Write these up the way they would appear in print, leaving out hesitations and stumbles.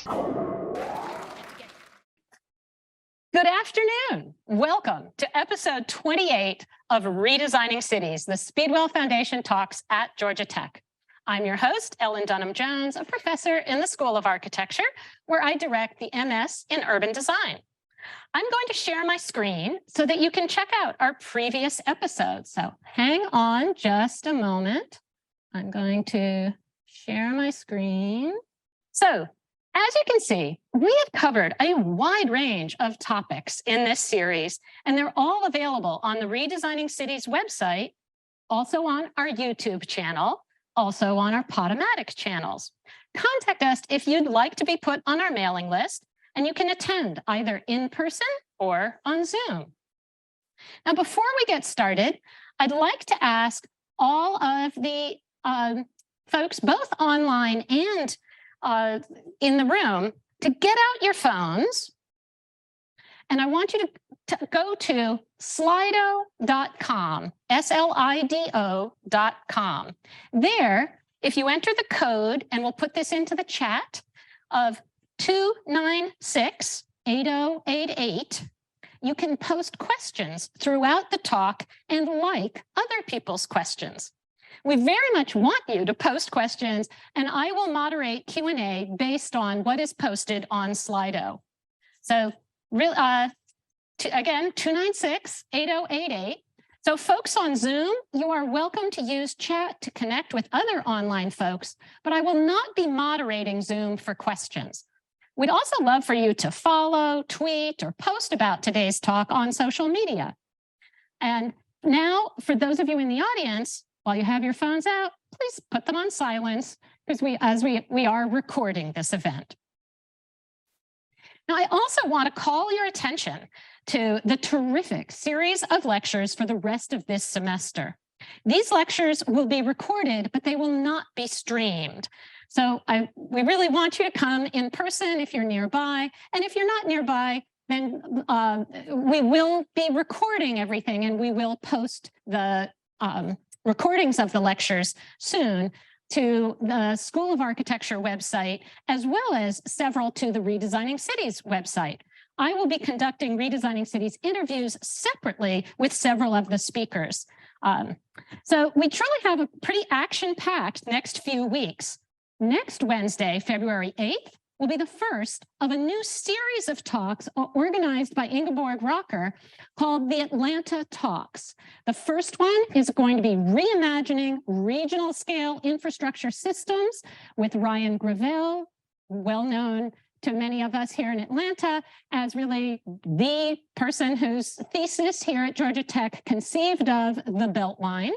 Good afternoon. Welcome to episode 28 of Redesigning Cities, the Speedwell Foundation Talks at Georgia Tech. I'm your host, Ellen Dunham-Jones, a professor in the School of Architecture, where I direct the MS in Urban Design. I'm going to share my screen so that you can check out our previous episodes. So hang on just a moment. I'm going to share my screen. So, as you can see, we have covered a wide range of topics in this series, and they're all available on the Redesigning Cities website, also on our YouTube channel, also on our Podomatic channels. Contact us if you'd like to be put on our mailing list, and you can attend either in person or on Zoom. Now, before we get started, I'd like to ask all of the folks, both online and in the room, to get out your phones, and I want you to go to slido.com, SLIDO.com. There, if you enter the code, and we'll put this into the chat, of 296-8088, you can post questions throughout the talk and like other people's questions. We very much want you to post questions, and I will moderate Q&A based on what is posted on Slido. So again, 296-8088. So folks on Zoom, you are welcome to use chat to connect with other online folks, but I will not be moderating Zoom for questions. We'd also love for you to follow, tweet, or post about today's talk on social media. And now, for those of you in the audience, while you have your phones out, please put them on silence, because we are recording this event. Now, I also want to call your attention to the terrific series of lectures for the rest of this semester. These lectures will be recorded, but they will not be streamed. So we really want you to come in person if you're nearby. And if you're not nearby, then we will be recording everything, and we will post the recordings of the lectures soon to the School of Architecture website, as well as several to the Redesigning Cities website. I will be conducting Redesigning Cities interviews separately with several of the speakers. So we truly have a pretty action-packed next few weeks. Next Wednesday, February 8th, will be the first of a new series of talks organized by Ingeborg Rocker called the Atlanta Talks. The first one is going to be reimagining regional scale infrastructure systems with Ryan Gravel, well known to many of us here in Atlanta as really the person whose thesis here at Georgia Tech conceived of the Beltline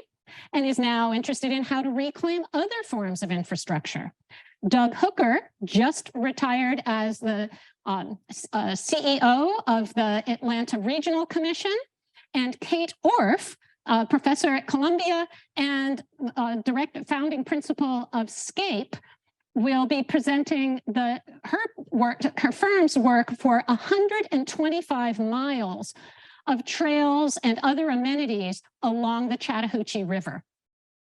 and is now interested in how to reclaim other forms of infrastructure. Doug Hooker just retired as the CEO of the Atlanta Regional Commission, and Kate Orff, professor at Columbia and founding principal of SCAPE, will be presenting her firm's work for 125 miles of trails and other amenities along the Chattahoochee River.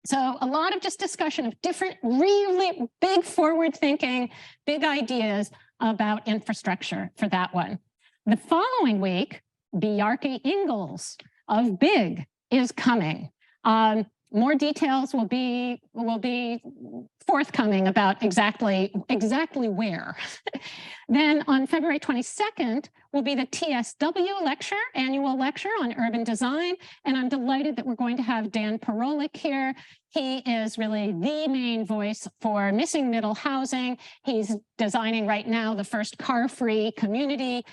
So a lot of just discussion of different, really big forward-thinking, big ideas about infrastructure for that one. The following week, Bjarke Ingels of BIG is coming. More details will be forthcoming about exactly where. Then on February 22nd will be the TSW lecture, annual lecture on urban design. And I'm delighted that we're going to have Dan Parolic here. He is really the main voice for missing middle housing. He's designing right now the first car-free community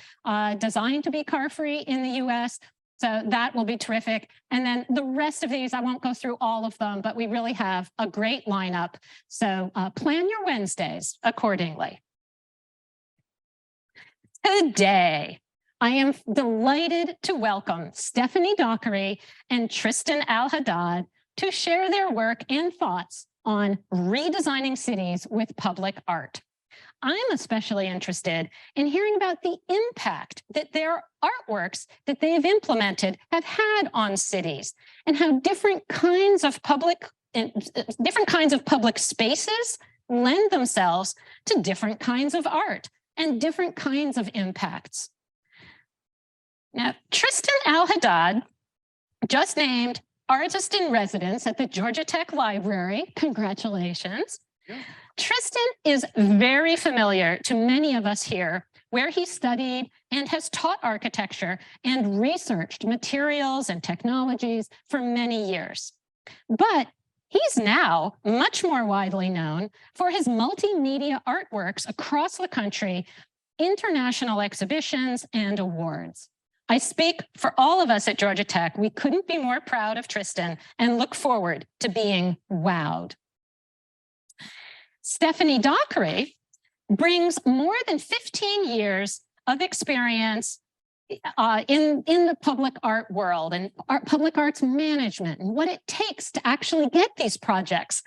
designed to be car-free in the US. So that will be terrific. And then the rest of these, I won't go through all of them, but we really have a great lineup. So plan your Wednesdays accordingly. Today, I am delighted to welcome Stephanie Dockery and Tristan Al-Haddad to share their work and thoughts on redesigning cities with public art. I'm especially interested in hearing about the impact that their artworks that they've implemented have had on cities, and how different kinds of public spaces lend themselves to different kinds of art and different kinds of impacts. Now, Tristan Al-Haddad, just named Artist in Residence at the Georgia Tech Library. Congratulations. Yeah. Tristan is very familiar to many of us here, where he studied and has taught architecture and researched materials and technologies for many years. But he's now much more widely known for his multimedia artworks across the country, international exhibitions, and awards. I speak for all of us at Georgia Tech. We couldn't be more proud of Tristan and look forward to being wowed. Stephanie Dockery brings more than 15 years of experience in the public art world and public arts management and what it takes to actually get these projects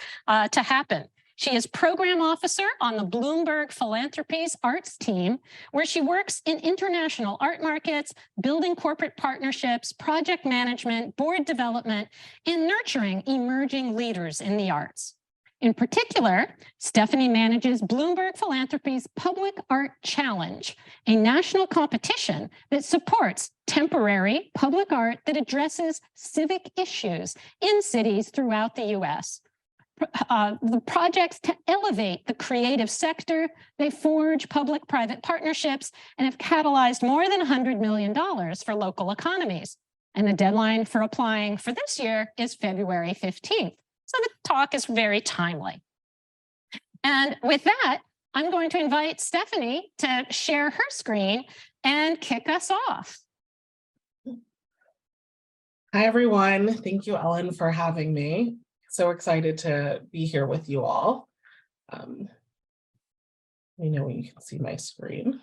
to happen. She is program officer on the Bloomberg Philanthropies Arts team, where she works in international art markets, building corporate partnerships, project management, board development, and nurturing emerging leaders in the arts. In particular, Stephanie manages Bloomberg Philanthropies Public Art Challenge, a national competition that supports temporary public art that addresses civic issues in cities throughout the U.S. The projects to elevate the creative sector, they forge public-private partnerships and have catalyzed more than $100 million for local economies. And the deadline for applying for this year is February 15th. So the talk is very timely. And with that, I'm going to invite Stephanie to share her screen and kick us off. Hi, everyone. Thank you, Ellen, for having me. So excited to be here with you all. Let me know when you can see my screen.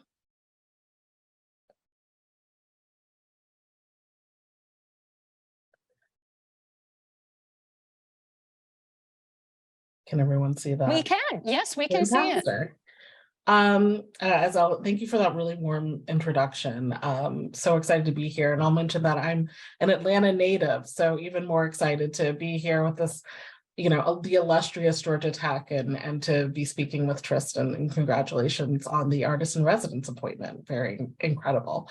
Can everyone see that? We can. Yes, we can see it. Thank you for that really warm introduction. So excited to be here, and I'll mention that I'm an Atlanta native, so even more excited to be here with this, the illustrious Georgia Tech, and to be speaking with Tristan. And congratulations on the artist in residence appointment. Very incredible.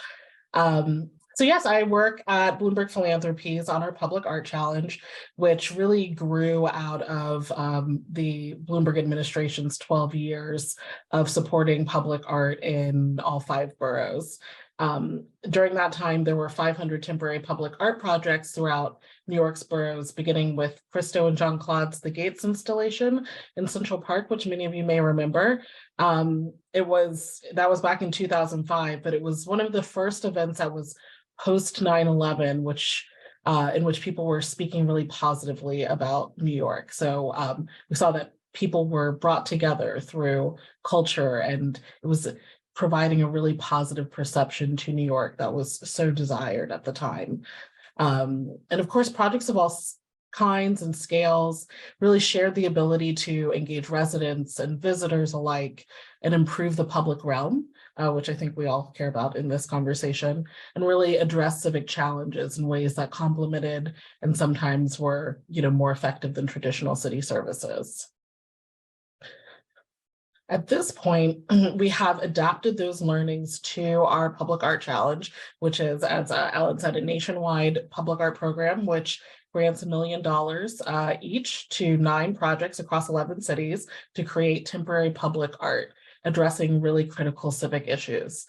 So yes, I work at Bloomberg Philanthropies on our Public Art Challenge, which really grew out of the Bloomberg administration's 12 years of supporting public art in all 5 boroughs. During that time, there were 500 temporary public art projects throughout New York's boroughs, beginning with Christo and John Claude's The Gates installation in Central Park, which many of you may remember. That was back in 2005, but it was one of the first events that was post 9/11, in which people were speaking really positively about New York. So we saw that people were brought together through culture, and it was providing a really positive perception to New York that was so desired at the time. And of course, projects of all kinds and scales really shared the ability to engage residents and visitors alike and improve the public realm, which I think we all care about in this conversation, and really address civic challenges in ways that complemented and sometimes were, more effective than traditional city services. At this point, we have adapted those learnings to our Public Art Challenge, which is, as Ellen said, a nationwide public art program, which grants $1 million each to 9 projects across 11 cities to create temporary public art, addressing really critical civic issues.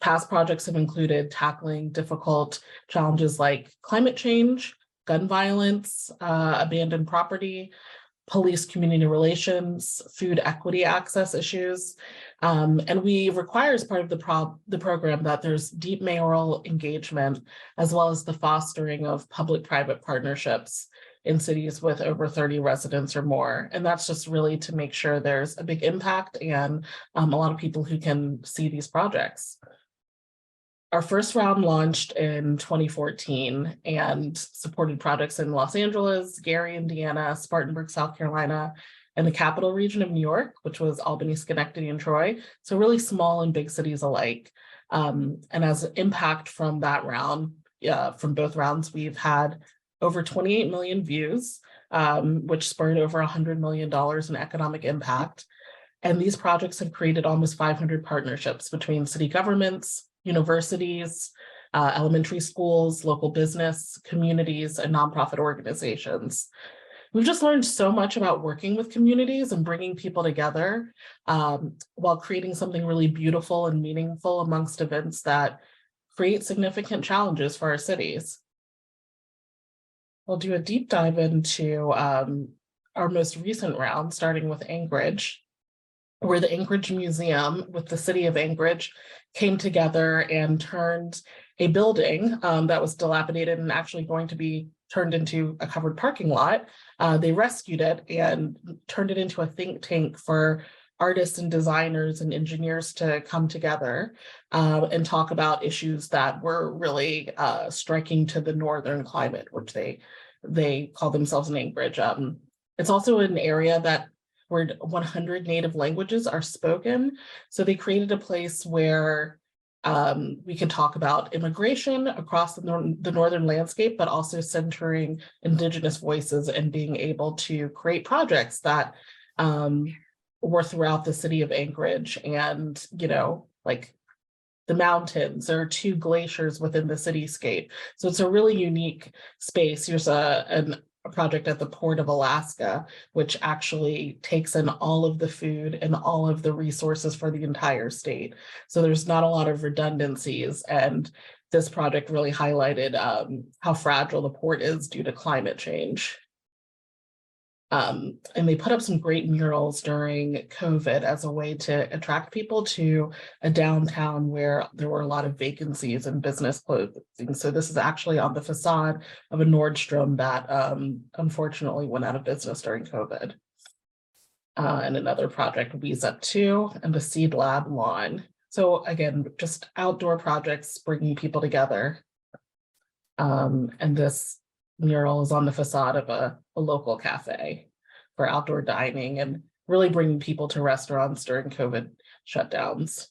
Past projects have included tackling difficult challenges like climate change, gun violence, abandoned property, police community relations, food equity access issues. And we require as part of the program that there's deep mayoral engagement, as well as the fostering of public-private partnerships in cities with over 30 residents or more. And that's just really to make sure there's a big impact and a lot of people who can see these projects. Our first round launched in 2014 and supported projects in Los Angeles, Gary, Indiana, Spartanburg, South Carolina, and the capital region of New York, which was Albany, Schenectady, and Troy. So really small and big cities alike. And as an impact from that round, from both rounds, we've had over 28 million views, which spurred over $100 million in economic impact. And these projects have created almost 500 partnerships between city governments, universities, elementary schools, local business, communities, and nonprofit organizations. We've just learned so much about working with communities and bringing people together while creating something really beautiful and meaningful amongst events that create significant challenges for our cities. We'll do a deep dive into our most recent round, starting with Anchorage, where the Anchorage Museum with the city of Anchorage came together and turned a building that was dilapidated and actually going to be turned into a covered parking lot. They rescued it and turned it into a think tank for artists and designers and engineers to come together and talk about issues that were really striking to the northern climate, which they call themselves in Anchorage. It's also an area that where 100 native languages are spoken. So they created a place where we can talk about immigration across the northern landscape, but also centering Indigenous voices and being able to create projects that were throughout the city of Anchorage. And, like the mountains, there are 2 glaciers within the cityscape. So it's a really unique space. Here's a project at the Port of Alaska, which actually takes in all of the food and all of the resources for the entire state. So there's not a lot of redundancies. And this project really highlighted how fragile the port is due to climate change. And they put up some great murals during COVID as a way to attract people to a downtown where there were a lot of vacancies and business closing. So this is actually on the facade of a Nordstrom that unfortunately went out of business during COVID. And another project, We's Up 2 and the Seed Lab lawn. So again, just outdoor projects bringing people together. And this mural is on the facade of a local cafe for outdoor dining and really bringing people to restaurants during COVID shutdowns.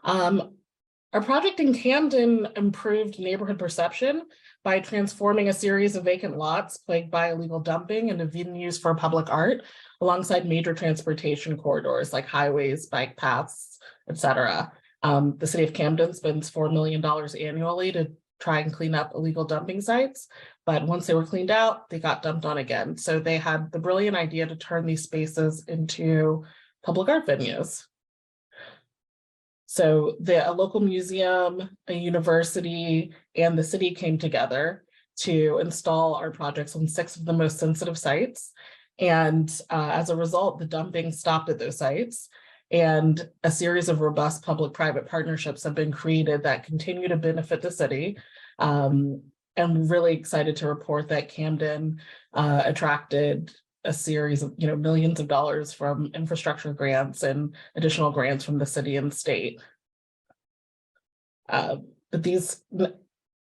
Our project in Camden improved neighborhood perception by transforming a series of vacant lots plagued by illegal dumping into venues for public art alongside major transportation corridors like highways, bike paths, etc. The city of Camden spends $4 million annually to try and clean up illegal dumping sites, but once they were cleaned out, they got dumped on again. So they had the brilliant idea to turn these spaces into public art venues. So a local museum, a university, and the city came together to install our projects on 6 of the most sensitive sites. And as a result, the dumping stopped at those sites. And a series of robust public-private partnerships have been created that continue to benefit the city. I'm really excited to report that Camden attracted a series of millions of dollars from infrastructure grants and additional grants from the city and state. But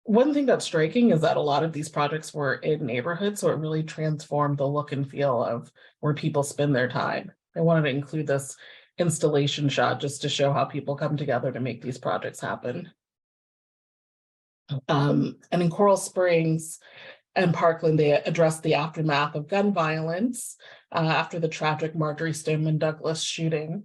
one thing that's striking is that a lot of these projects were in neighborhoods, so it really transformed the look and feel of where people spend their time. I wanted to include this installation shot just to show how people come together to make these projects happen. And in Coral Springs and Parkland, they addressed the aftermath of gun violence after the tragic Marjorie Stoneman Douglas shooting.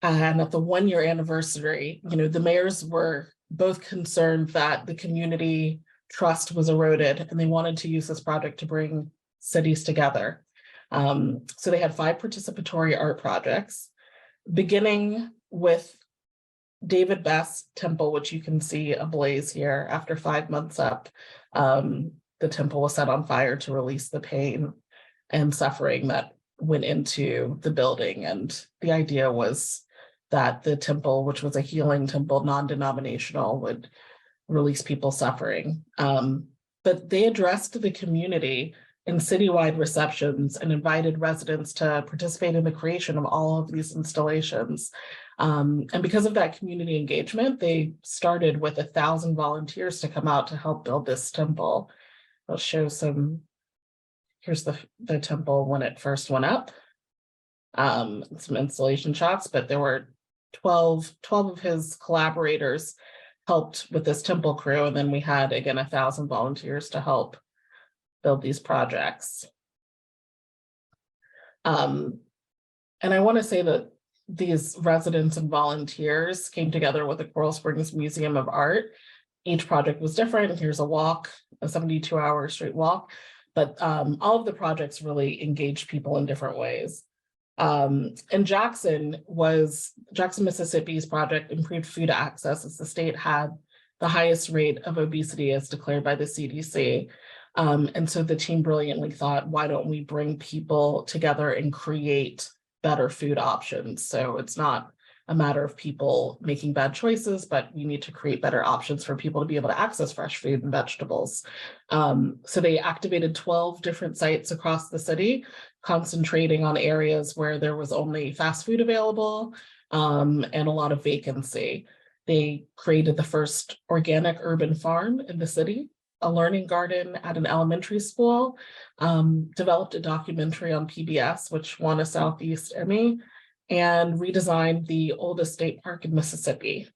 And at the 1-year anniversary, the mayors were both concerned that the community trust was eroded, and they wanted to use this project to bring cities together. So they had 5 participatory art projects, beginning with David Best's temple, which you can see ablaze here. After 5 months up, the temple was set on fire to release the pain and suffering that went into the building. And the idea was that the temple, which was a healing temple, non-denominational, would release people's suffering. But they addressed the community in citywide receptions and invited residents to participate in the creation of all of these installations. And because of that community engagement, they started with 1,000 volunteers to come out to help build this temple. I'll show here's the temple when it first went up. Some installation shots, but there were 12 of his collaborators helped with this temple crew. And then we had, again, 1,000 volunteers to help build these projects. And I want to say that these residents and volunteers came together with the Coral Springs Museum of Art. Each project was different. Here's a walk, a 72-hour straight walk, but all of the projects really engaged people in different ways. And Jackson, Mississippi's project improved food access as the state had the highest rate of obesity as declared by the CDC. And so the team brilliantly thought, why don't we bring people together and create better food options? So it's not a matter of people making bad choices, but we need to create better options for people to be able to access fresh food and vegetables. So they activated 12 different sites across the city, concentrating on areas where there was only fast food available and a lot of vacancy. They created the first organic urban farm in the city, a learning garden at an elementary school, developed a documentary on PBS, which won a Southeast Emmy, and redesigned the oldest state park in Mississippi.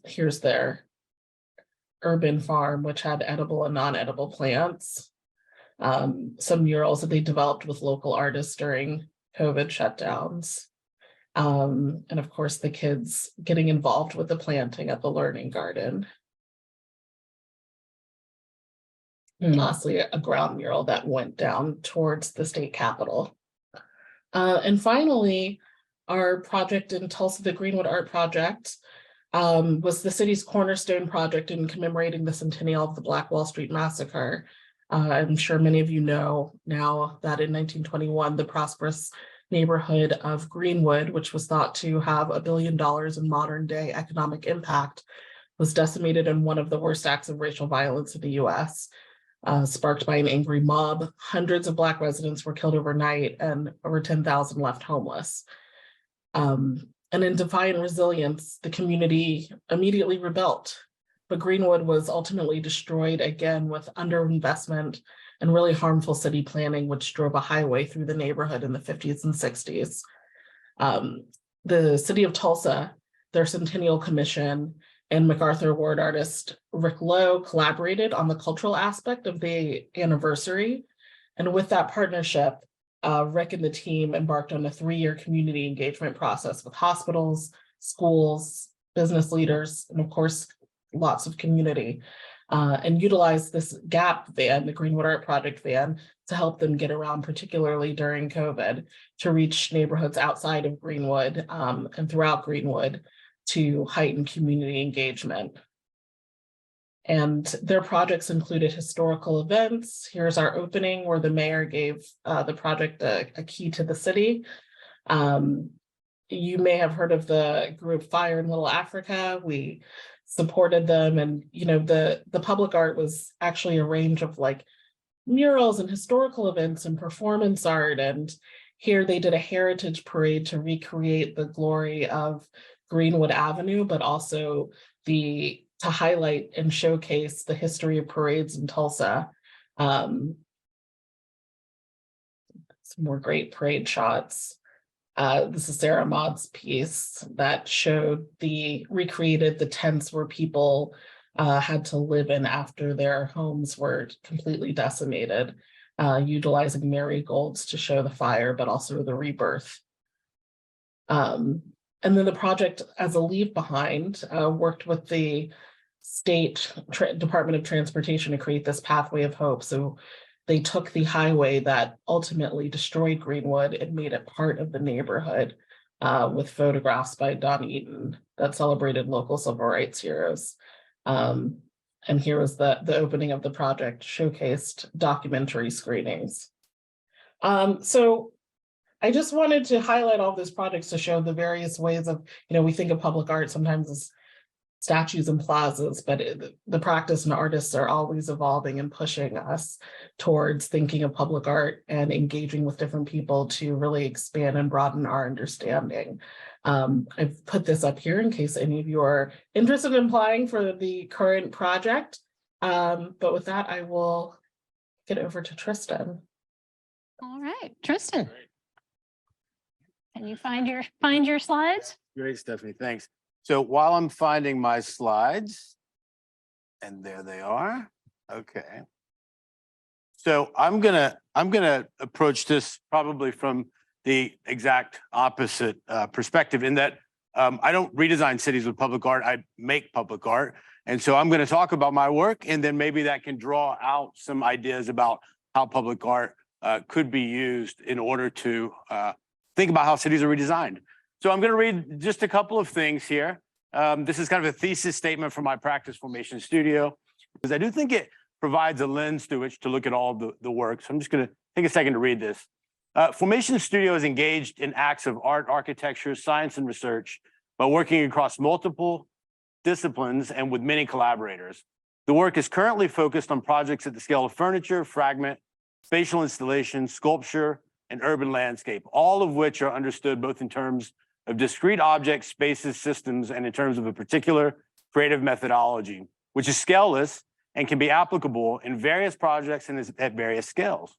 Here's their urban farm, which had edible and non-edible plants. Some murals that they developed with local artists during COVID shutdowns. And of course, the kids getting involved with the planting at the learning garden. And lastly, a ground mural that went down towards the state capitol. And finally, our project in Tulsa, the Greenwood Art Project, was the city's cornerstone project in commemorating the centennial of the Black Wall Street Massacre. I'm sure many of you know now that in 1921, the prosperous neighborhood of Greenwood, which was thought to have $1 billion in modern day economic impact, was decimated in one of the worst acts of racial violence in the US. Sparked by an angry mob. Hundreds of Black residents were killed overnight and over 10,000 left homeless. And in defiant resilience, the community immediately rebelled. But Greenwood was ultimately destroyed again with underinvestment and really harmful city planning, which drove a highway through the neighborhood in the 50s and 60s. The city of Tulsa, their Centennial Commission, and MacArthur Award artist Rick Lowe collaborated on the cultural aspect of the anniversary. And with that partnership, Rick and the team embarked on a 3-year community engagement process with hospitals, schools, business leaders, and of course, lots of community, and utilized this GAP van, the Greenwood Art Project van, to help them get around, particularly during COVID, to reach neighborhoods outside of Greenwood and throughout Greenwood, to heighten community engagement. And their projects included historical events. Here's our opening where the mayor gave the project a key to the city. You may have heard of the group Fire in Little Africa. We supported them, and the public art was actually a range of like murals and historical events and performance art. And here they did a heritage parade to recreate the glory of Greenwood Avenue, but also to highlight and showcase the history of parades in Tulsa. Some more great parade shots. This is Sarah Maud's piece that recreated the tents where people had to live in after their homes were completely decimated, utilizing marigolds to show the fire, but also the rebirth. And then the project, as a leave behind, worked with the state Department of Transportation to create this pathway of hope. So they took the highway that ultimately destroyed Greenwood and made it part of the neighborhood with photographs by Don Eaton that celebrated local civil rights heroes. And here was the opening of the project, showcased documentary screenings. So I just wanted to highlight all those projects to show the various ways of, we think of public art sometimes as statues and plazas, but the practice and artists are always evolving and pushing us towards thinking of public art and engaging with different people to really expand and broaden our understanding. I've put this up here in case any of you are interested in applying for the current project. But with that, I will get over to Tristan. All right, Tristan. Can you find your slides? Great, Stephanie, thanks. So while I'm finding my slides, and there they are, okay. So I'm gonna approach this probably from the exact opposite perspective in that I don't redesign cities with public art, I make public art. And so I'm gonna talk about my work, and then maybe that can draw out some ideas about how public art could be used in order to think about how cities are redesigned. So I'm gonna read just a couple of things here. This is kind of a thesis statement from my practice formation studio, because I do think it provides a lens through which to look at all the work. So I'm just gonna take a second to read this. Formation Studio is engaged in acts of art, architecture, science, and research by working across multiple disciplines and with many collaborators. The work is currently focused on projects at the scale of furniture, fragment, spatial installation, sculpture, and urban landscape, all of which are understood both in terms of discrete objects, spaces, systems, and in terms of a particular creative methodology, which is scaleless and can be applicable in various projects and at various scales.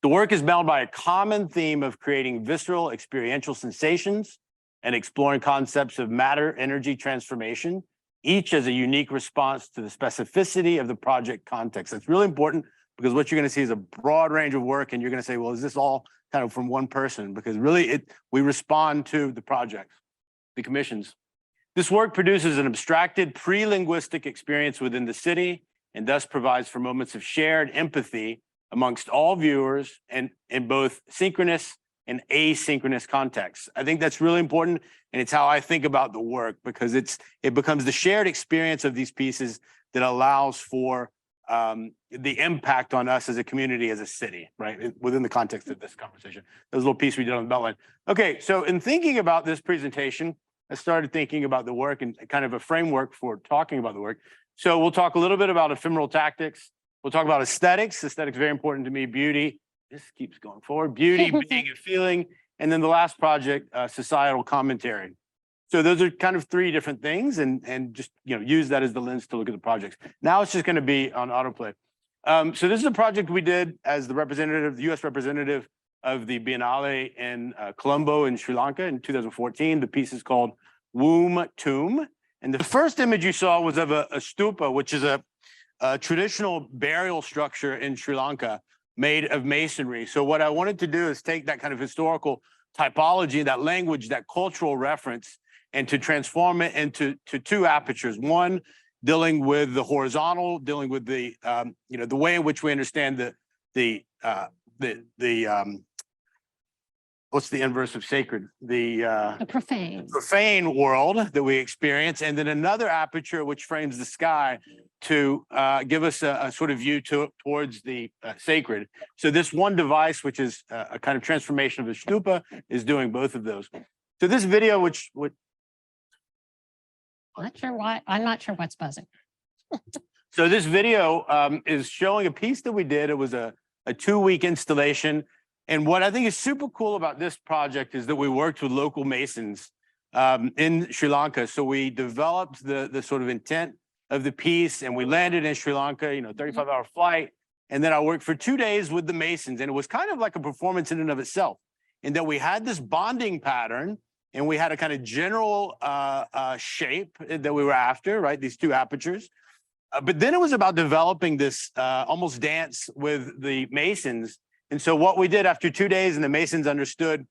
The work is bound by a common theme of creating visceral experiential sensations and exploring concepts of matter-energy transformation, each as a unique response to the specificity of the project context. That's really important because what you're gonna see is a broad range of work, and you're gonna say, well, is this all kind of from one person? Because really we respond to the projects, the commissions. This work produces an abstracted pre-linguistic experience within the city and thus provides for moments of shared empathy amongst all viewers and in both synchronous and asynchronous contexts. I think that's really important, and it's how I think about the work, because it becomes the shared experience of these pieces that allows for the impact on us as a community, as a city, right? Within the context of this conversation. There's a little piece we did on the Beltline. Okay, so in thinking about this presentation, I started thinking about the work and kind of a framework for talking about the work. So we'll talk a little bit about ephemeral tactics. We'll talk about aesthetics. Aesthetics is very important to me. Beauty. This keeps going forward. Beauty, being, and feeling. And then the last project, societal commentary. So those are kind of three different things, and just use that as the lens to look at the projects. Now it's just going to be on autoplay. So this is a project we did as the representative, the U.S. representative of the Biennale in Colombo in Sri Lanka in 2014. The piece is called Womb Tomb. And the first image you saw was of a stupa, which is a traditional burial structure in Sri Lanka made of masonry. So what I wanted to do is take that kind of historical typology, that language, that cultural reference, and to transform it into two apertures. One dealing with the horizontal, dealing with the the way in which we understand the what's the inverse of sacred? The profane world that we experience, and then another aperture which frames the sky to give us a sort of view towards the sacred. So this one device, which is a kind of transformation of the stupa, is doing both of those. So this video, which I'm not sure what's buzzing. So this video is showing a piece that we did. It was a 2-week installation. And what I think is super cool about this project is that we worked with local masons in Sri Lanka. So we developed the sort of intent of the piece, and we landed in Sri Lanka, 35-hour flight. And then I worked for 2 days with the masons, and it was kind of like a performance in and of itself, in that we had this bonding pattern, and we had a kind of general shape that we were after, right? These two apertures. But then it was about developing this almost dance with the masons. And so what we did after 2 days, and the masons understood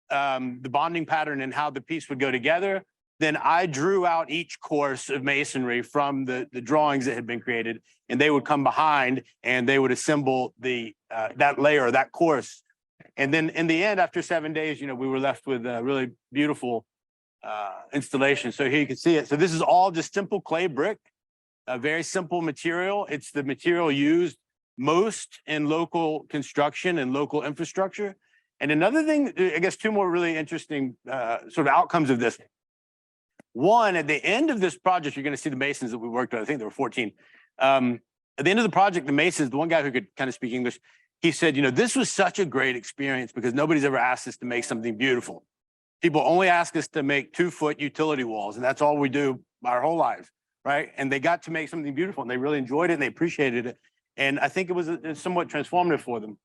the bonding pattern and how the piece would go together, then I drew out each course of masonry from the drawings that had been created, and they would come behind and they would assemble that layer, that course. And then in the end, after 7 days, we were left with a really beautiful installation. So here you can see it. So this is all just simple clay brick, a very simple material. It's the material used most in local construction and local infrastructure. And another thing, I guess two more really interesting sort of outcomes of this. One, at the end of this project, you're going to see the masons that we worked with. I think there were 14. At the end of the project, the masons, the one guy who could kind of speak English, he said, this was such a great experience because nobody's ever asked us to make something beautiful. People only ask us to make 2-foot utility walls, and that's all we do our whole lives, right? And they got to make something beautiful, and they really enjoyed it, and they appreciated it. And I think it was somewhat transformative for them.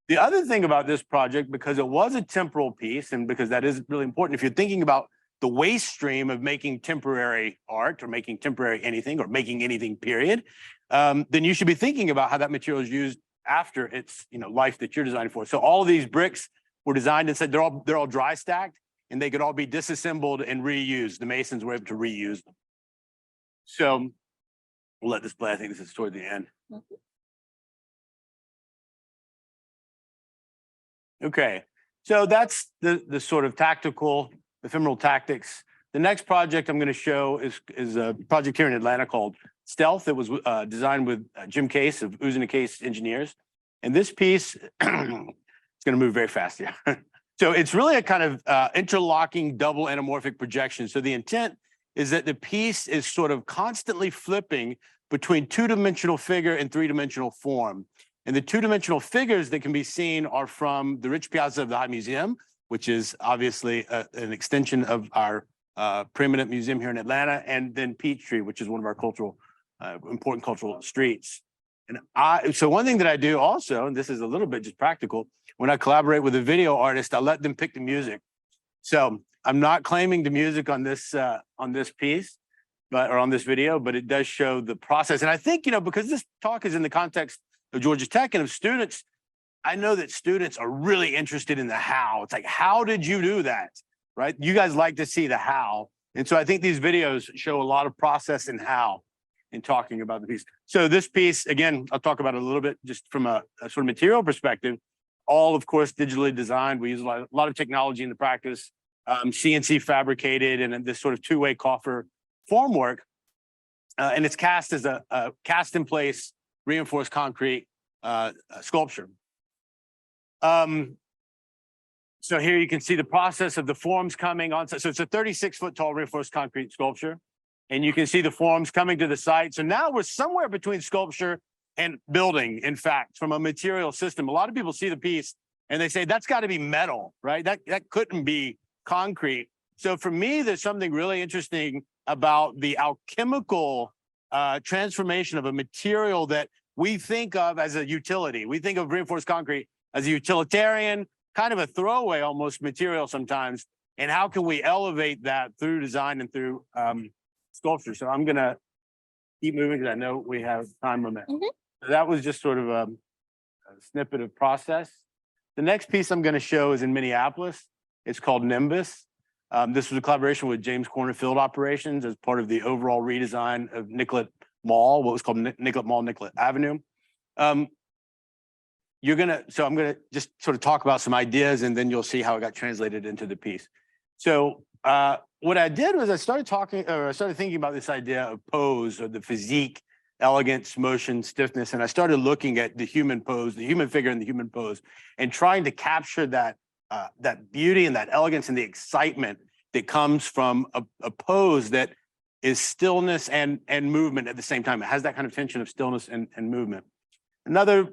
The other thing about this project, because it was a temporal piece, and because that is really important, if you're thinking about the waste stream of making temporary art or making temporary anything or making anything, period, then you should be thinking about how that material is used after its life that you're designing for. So all of these bricks were designed and said they're all dry stacked and they could all be disassembled and reused. The masons were able to reuse them. So we'll let this play. I think this is toward the end. Okay, so that's the sort of tactical, ephemeral tactics. The next project I'm going to show is a project here in Atlanta called Stealth. It was designed with Jim Case of Uzina Case Engineers. And this piece, it's going to move very fast here. So it's really a kind of interlocking double anamorphic projection. So the intent is that the piece is sort of constantly flipping between two-dimensional figure and three-dimensional form. And the two-dimensional figures that can be seen are from the Rich Piazza of the High Museum, which is obviously an extension of our preeminent museum here in Atlanta, and then Peachtree, which is one of our important cultural streets. And so one thing that I do also, and this is a little bit just practical, when I collaborate with a video artist, I let them pick the music. So I'm not claiming the music on this piece, or on this video, but it does show the process. And I think, because this talk is in the context of Georgia Tech and of students, I know that students are really interested in the how. It's like, how did you do that, right? You guys like to see the how. And so I think these videos show a lot of process and how in talking about the piece. So this piece, again, I'll talk about it a little bit just from a sort of material perspective, all, of course, digitally designed. We use a lot of technology in the practice, CNC fabricated, and this sort of two-way coffer formwork. And it's cast as a cast in place reinforced concrete sculpture. So here you can see the process of the forms coming on. So it's a 36-foot tall reinforced concrete sculpture. And you can see the forms coming to the site. So now we're somewhere between sculpture and building, in fact, from a material system. A lot of people see the piece and they say, that's got to be metal, right? That couldn't be concrete. So for me, there's something really interesting about the alchemical transformation of a material that we think of as a utility. We think of reinforced concrete as a utilitarian, kind of a throwaway almost material sometimes. And how can we elevate that through design and through sculpture? So I'm going to keep moving because I know we have time limit. So that was just sort of a snippet of process. The next piece I'm going to show is in Minneapolis. It's called Nimbus. This was a collaboration with James Corner Field Operations as part of the overall redesign of Nicollet Mall, what was called Nicollet Mall, Nicollet Avenue. So I'm gonna just sort of talk about some ideas and then you'll see how it got translated into the piece. So what I did was I started thinking about this idea of pose or the physique, elegance, motion, stiffness, and I started looking at the human pose, the human figure and the human pose, and trying to capture that beauty and that elegance and the excitement that comes from a pose that is stillness and movement at the same time. It has that kind of tension of stillness and movement. Another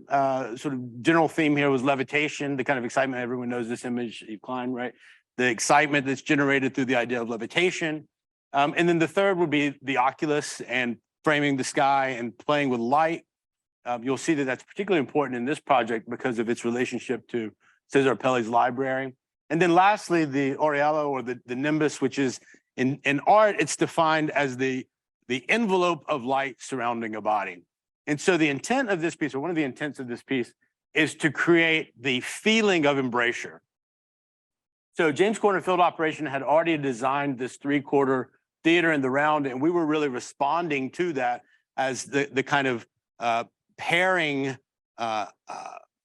sort of general theme here was levitation, the kind of excitement. Everyone knows this image, Yves Klein, right? The excitement that's generated through the idea of levitation. And then the third would be the oculus and framing the sky and playing with light. You'll see that that's particularly important in this project because of its relationship to Cesar Pelli's library. And then lastly, the aureola or the nimbus, which is in art, it's defined as the envelope of light surrounding a body. And so the intent of this piece, or one of the intents of this piece, is to create the feeling of embrasure. So James Corner Field Operation had already designed this 3/4 theater in the round, and we were really responding to that as the kind of pairing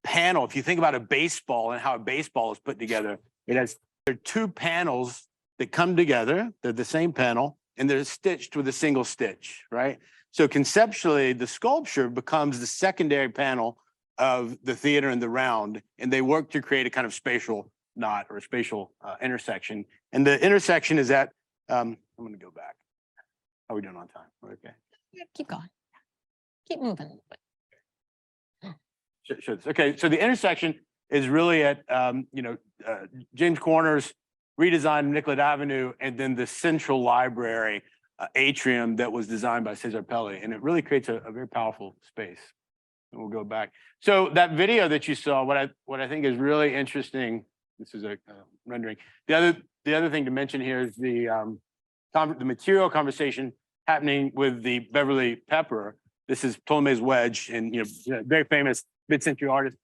panel. If you think about a baseball and how a baseball is put together, there are two panels that come together. They're the same panel, and they're stitched with a single stitch, right? So conceptually, the sculpture becomes the secondary panel of the theater in the round, and they work to create a kind of spatial knot or a spatial intersection. And the intersection is at, I'm going to go back. How are we doing on time? Okay. Yeah, keep going. Keep moving. Show this. Okay, so the intersection is really at, James Corner's redesign of Nicollet Avenue, and then the central library atrium that was designed by Cesar Pelli, and it really creates a very powerful space. And we'll go back. So that video that you saw, what I think is really interesting This is a rendering. The other thing to mention here is the material conversation happening with the Beverly Pepper. This is Ptolemy's Wedge, and very famous mid-century artist.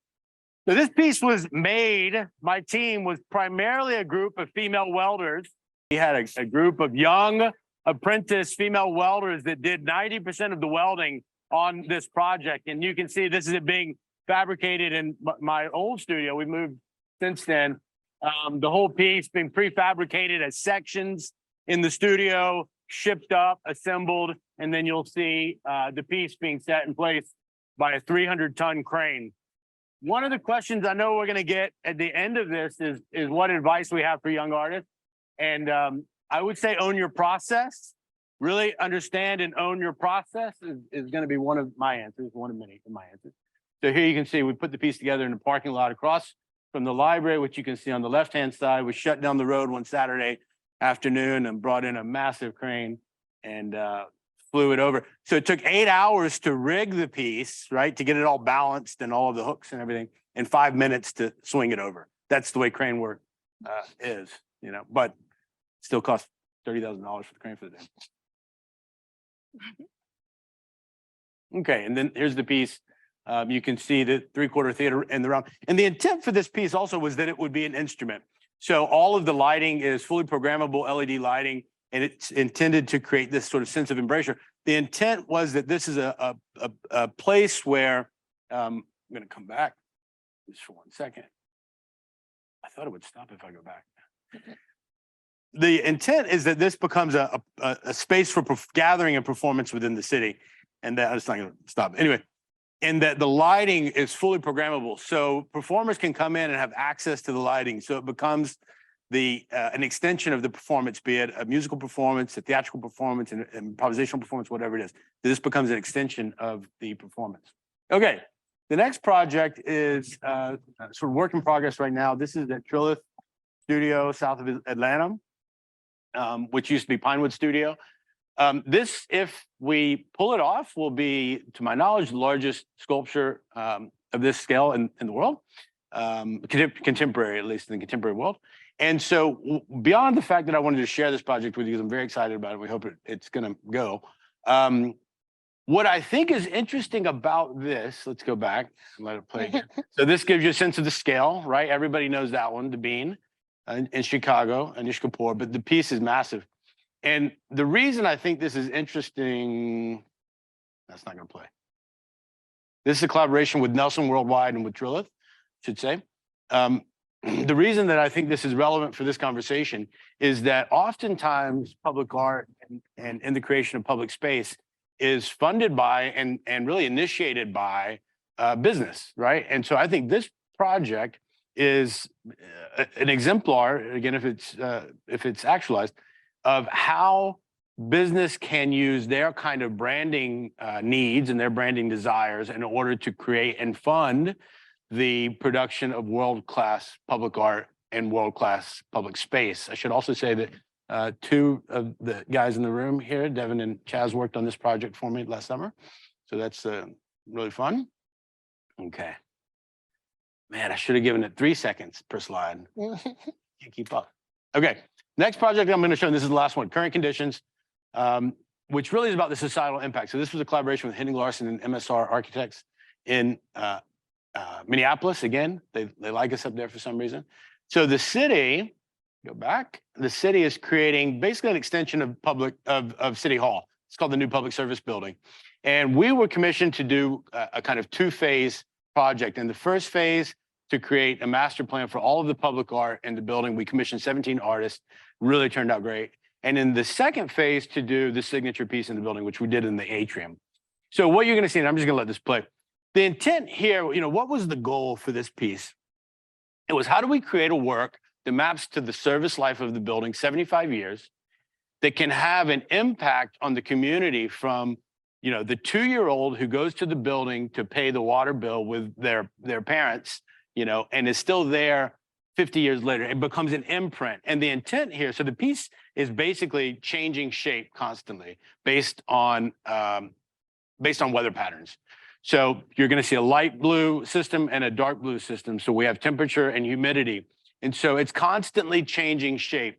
So this piece was made. My team was primarily a group of female welders. We had a group of young apprentice female welders that did 90% of the welding on this project. And you can see this is it being fabricated in my old studio. We moved since then. The whole piece being prefabricated as sections in the studio, shipped up, assembled, and then you'll see the piece being set in place by a 300-ton crane. One of the questions I know we're going to get at the end of this is what advice we have for young artists. And I would say own your process. Really understand and own your process is going to be one of my answers, one of many of my answers. So here you can see we put the piece together in the parking lot across from the library, which you can see on the left-hand side. We shut down the road one Saturday afternoon and brought in a massive crane and flew it over. So it took 8 hours to rig the piece, right, to get it all balanced and all of the hooks and everything, and 5 minutes to swing it over. That's the way crane work is, but still costs $30,000 for the crane for the day. Okay, and then here's the piece. You can see the three-quarter theater in the round. And the intent for this piece also was that it would be an instrument. So all of the lighting is fully programmable LED lighting, and it's intended to create this sort of sense of embrasure. The intent was that this is a place where, I'm gonna come back just for 1 second. I thought it would stop if I go back. The intent is that this becomes a space for gathering and performance within the city. And that, it's not gonna stop. Anyway, and that the lighting is fully programmable. So performers can come in and have access to the lighting. So it becomes an extension of the performance, be it a musical performance, a theatrical performance, an improvisational performance, whatever it is. This becomes an extension of the performance. Okay, the next project is sort of work in progress right now. This is at Trilith Studio south of Atlanta, which used to be Pinewood Studio. This, if we pull it off, will be, to my knowledge, the largest sculpture of this scale in the world, contemporary, at least in the contemporary world. And so beyond the fact that I wanted to share this project with you, because I'm very excited about it, we hope it's going to go. What I think is interesting about this, let's go back and let it play again. So this gives you a sense of the scale, right? Everybody knows that one, the Bean in Chicago, Anish Kapoor, but the piece is massive. And the reason I think this is interesting, that's not going to play. This is a collaboration with Nelson Worldwide and with Trilith, I should say. The reason that I think this is relevant for this conversation is that oftentimes public art and in the creation of public space is funded by and really initiated by business, right? And so I think this project is an exemplar, again, if it's actualized, of how business can use their kind of branding needs and their branding desires in order to create and fund the production of world-class public art and world-class public space. I should also say that two of the guys in the room here, Devin and Chaz, worked on this project for me last summer. So that's really fun. Okay. Man, I should have given it 3 seconds per slide. Can't keep up. Okay. Next project I'm going to show, and this is the last one, Current Conditions, which really is about the societal impact. So this was a collaboration with Henning Larsen and MSR Architects in Minneapolis. Again, they like us up there for some reason. So the city, go back, the city is creating basically an extension of City Hall. It's called the new Public Service Building. And we were commissioned to do a kind of two-phase project. In the first phase, to create a master plan for all of the public art in the building. We commissioned 17 artists, really turned out great. And in the second phase, to do the signature piece in the building, which we did in the atrium. So what you're going to see, and I'm just going to let this play. The intent here, what was the goal for this piece? It was, how do we create a work that maps to the service life of the building, 75 years, that can have an impact on the community from, the 2-year-old who goes to the building to pay the water bill with their parents, and is still there 50 years later. It becomes an imprint. And the intent here, so the piece is basically changing shape constantly based on weather patterns. So you're going to see a light blue system and a dark blue system. So we have temperature and humidity. And so it's constantly changing shape.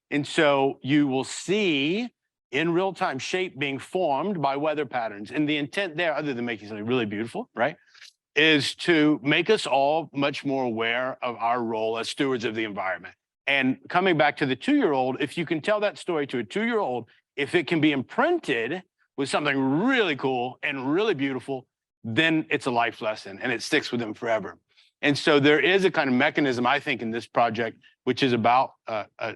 And so you will see in real time shape being formed by weather patterns. And the intent there, other than making something really beautiful, right, is to make us all much more aware of our role as stewards of the environment. And coming back to the 2-year-old, if you can tell that story to a 2-year-old, if it can be imprinted with something really cool and really beautiful, then it's a life lesson and it sticks with them forever. And so there is a kind of mechanism, I think, in this project, which is about a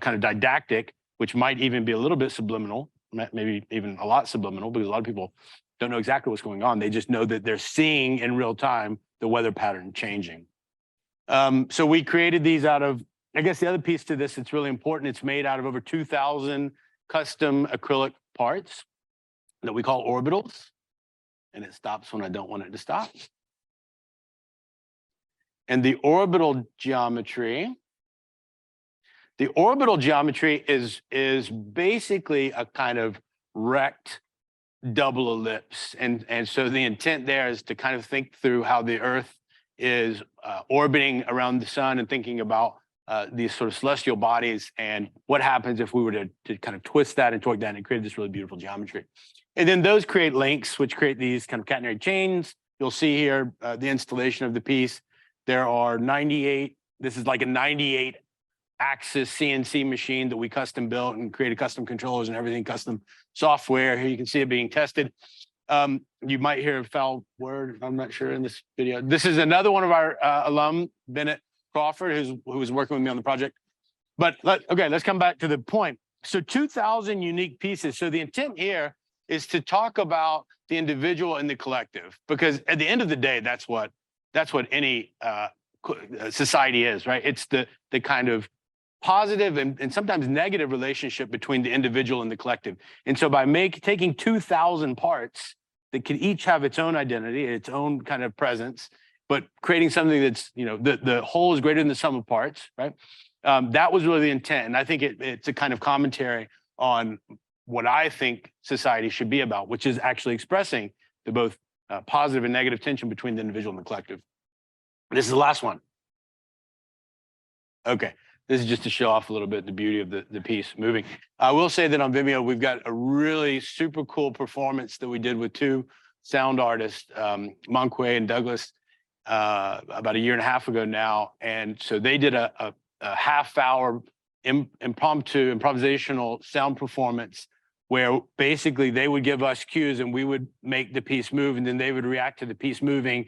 kind of didactic, which might even be a little bit subliminal, maybe even a lot subliminal, because a lot of people don't know exactly what's going on. They just know that they're seeing in real time the weather pattern changing. So we created these out of, I guess the other piece to this that's really important, it's made out of over 2,000 custom acrylic parts that we call orbitals. And it stops when I don't want it to stop. And the orbital geometry is basically a kind of rect double ellipse. And so the intent there is to kind of think through how the Earth is orbiting around the sun and thinking about these sort of celestial bodies and what happens if we were to kind of twist that and torque that and create this really beautiful geometry. And then those create links, which create these kind of catenary chains. You'll see here the installation of the piece. There are 98, this is like a 98 axis CNC machine that we custom built and created custom controllers and everything, custom software. Here you can see it being tested. You might hear a foul word, I'm not sure, in this video. This is another one of our alum, Bennett Crawford, who was working with me on the project. But let's come back to the point. So 2,000 unique pieces. So the intent here is to talk about the individual and the collective, because at the end of the day, that's what any society is, right? It's the kind of positive and sometimes negative relationship between the individual and the collective. And so by taking 2,000 parts that can each have its own identity, its own kind of presence, but creating something that's, you know, the whole is greater than the sum of parts, right? That was really the intent. And I think it's a kind of commentary on what I think society should be about, which is actually expressing the both positive and negative tension between the individual and the collective. This is the last one. Okay, this is just to show off a little bit the beauty of the piece moving. I will say that on Vimeo, we've got a really super cool performance that we did with 2 sound artists, Monque and Douglas, about a year and a half ago now. And so they did a half-hour improvisational sound performance where basically they would give us cues and we would make the piece move, and then they would react to the piece moving,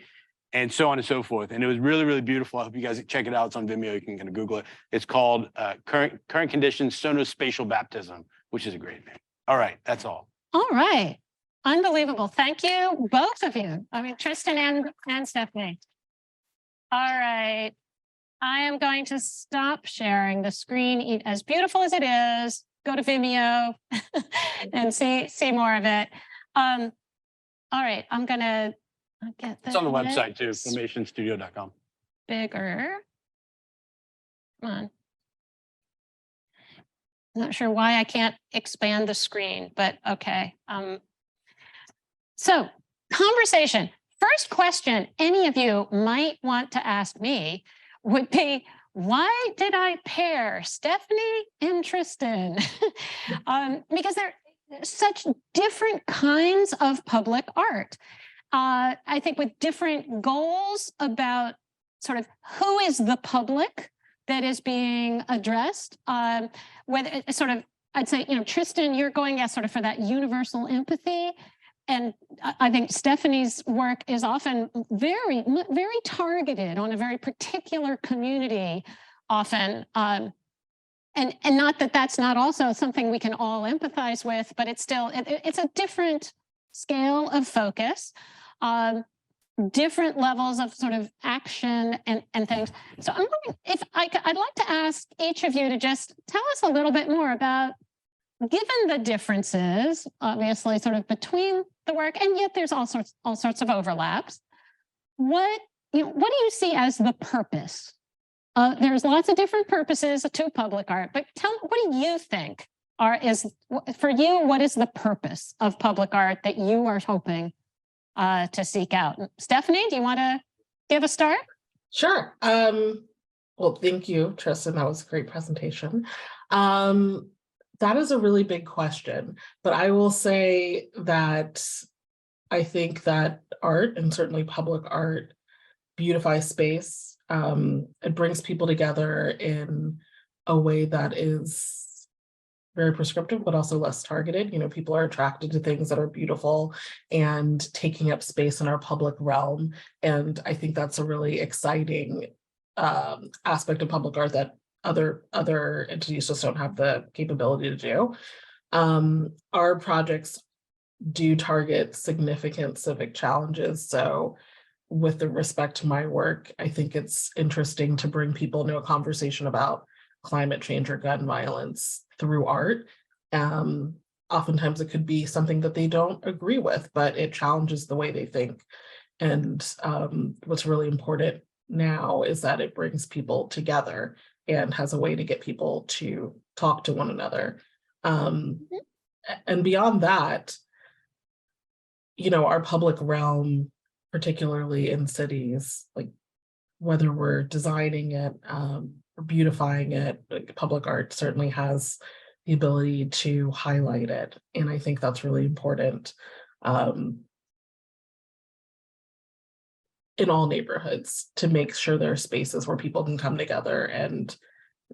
and so on and so forth. And it was really, really beautiful. I hope you guys check it out. It's on Vimeo. You can kind of Google it. It's called Current Conditions Sonospatial Baptism, which is a great name. All right, that's all. All right. Unbelievable. Thank you, both of you. I mean, Tristan and Stephanie. All right. I am going to stop sharing the screen. As beautiful as it is, go to Vimeo and see more of it. All right, I'm gonna get this. It's on the website too, filmationstudio.com. Bigger. Come on. I'm not sure why I can't expand the screen, but okay. So, conversation. First question any of you might want to ask me would be, why did I pair Stephanie and Tristan? Because they're such different kinds of public art. I think with different goals about sort of who is the public that is being addressed. Whether it's sort of, I'd say, you know, Tristan, you're going as sort of for that universal empathy. And I think Stephanie's work is often very, very targeted on a very particular community often. And not that that's not also something we can all empathize with, but it's still, it's a different scale of focus, different levels of sort of action and things. So I'm wondering if I'd like to ask each of you to just tell us a little bit more about, given the differences, obviously, sort of between the work, and yet there's all sorts of overlaps. What do you see as the purpose? There's lots of different purposes to public art, but what do you think for you? What is the purpose of public art that you are hoping to seek out? Stephanie, do you want to give a start? Sure. Well, thank you, Tristan. That was a great presentation. That is a really big question, but I will say that I think that art, and certainly public art, beautifies space. It brings people together in a way that is very prescriptive, but also less targeted. You know, people are attracted to things that are beautiful and taking up space in our public realm. And I think that's a really exciting aspect of public art that other entities just don't have the capability to do. Our projects do target significant civic challenges. So with the respect to my work, I think it's interesting to bring people into a conversation about climate change or gun violence through art. Oftentimes it could be something that they don't agree with, but it challenges the way they think. And what's really important now is that it brings people together and has a way to get people to talk to one another. And beyond that, you know, our public realm, particularly in cities, like whether we're designing it or beautifying it, like public art certainly has the ability to highlight it. And I think that's really important in all neighborhoods, to make sure there are spaces where people can come together and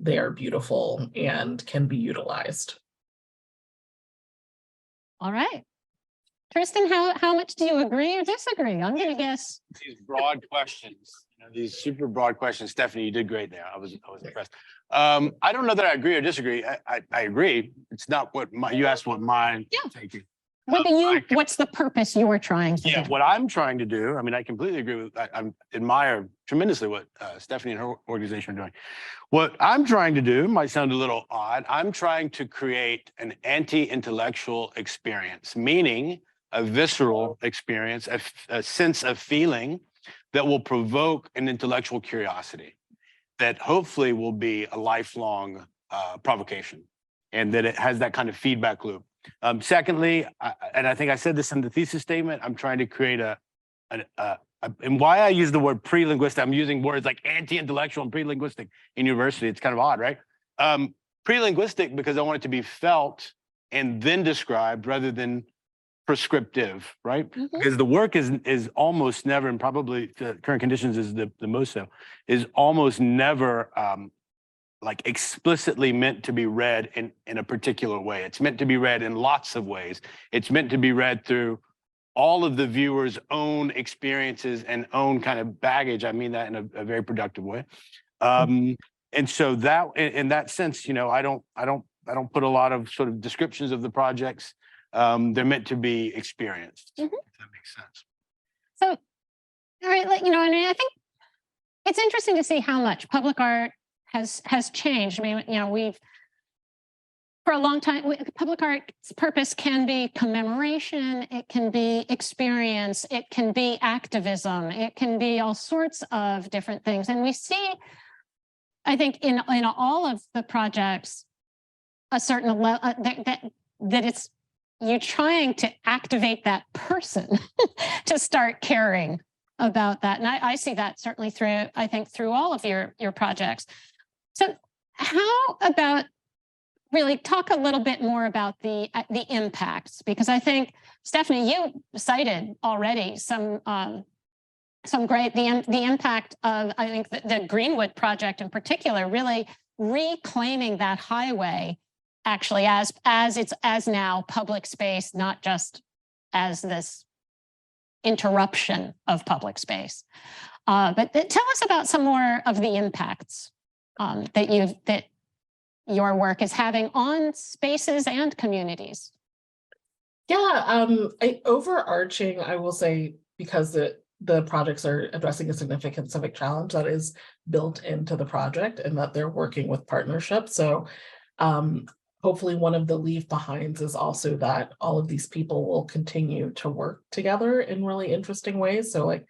they are beautiful and can be utilized. All right. Tristan, how much do you agree or disagree? I'm going to guess. These broad questions, you know, these super broad questions. Stephanie, you did great there. I was impressed. I don't know that I agree or disagree. I agree. It's not what you asked what mine. Yeah. Thank you. What's the purpose you were trying to do? What I'm trying to do, I mean, I completely agree with, I admire tremendously what Stephanie and her organization are doing. What I'm trying to do might sound a little odd. I'm trying to create an anti-intellectual experience, meaning a visceral experience, a sense of feeling that will provoke an intellectual curiosity that hopefully will be a lifelong provocation, and that it has that kind of feedback loop. Secondly, and I think I said this in the thesis statement, I'm trying to create and why I use the word pre-linguistic, I'm using words like anti-intellectual and pre-linguistic in university. It's kind of odd, right? Pre-linguistic because I want it to be felt and then described rather than prescriptive, right? Mm-hmm. Because the work is almost never, and probably the current conditions is the most so, is almost never like explicitly meant to be read in a particular way. It's meant to be read in lots of ways. It's meant to be read through all of the viewer's own experiences and own kind of baggage. I mean that in a very productive way. And so that, in that sense, you know, I don't put a lot of sort of descriptions of the projects. They're meant to be experienced. Mm-hmm. If that makes sense. So, all right, you know, I mean, I think it's interesting to see how much public art has changed. I mean, you know, we've for a long time, public art's purpose can be commemoration, it can be experience, it can be activism, it can be all sorts of different things. And we see, I think, in all of the projects, a certain level that it's you're trying to activate that person to start caring about that. And I see that certainly through, I think, through all of your projects. So how about really talk a little bit more about the impacts, because I think, Stephanie, you cited already some great, the impact of, I think, the Greenwood project in particular, really reclaiming that highway actually as now public space, not just as this interruption of public space. But tell us about some more of the impacts that your work is having on spaces and communities. Yeah, overarching, I will say, because the projects are addressing a significant civic challenge that is built into the project and that they're working with partnerships. So hopefully one of the leave behinds is also that all of these people will continue to work together in really interesting ways. So like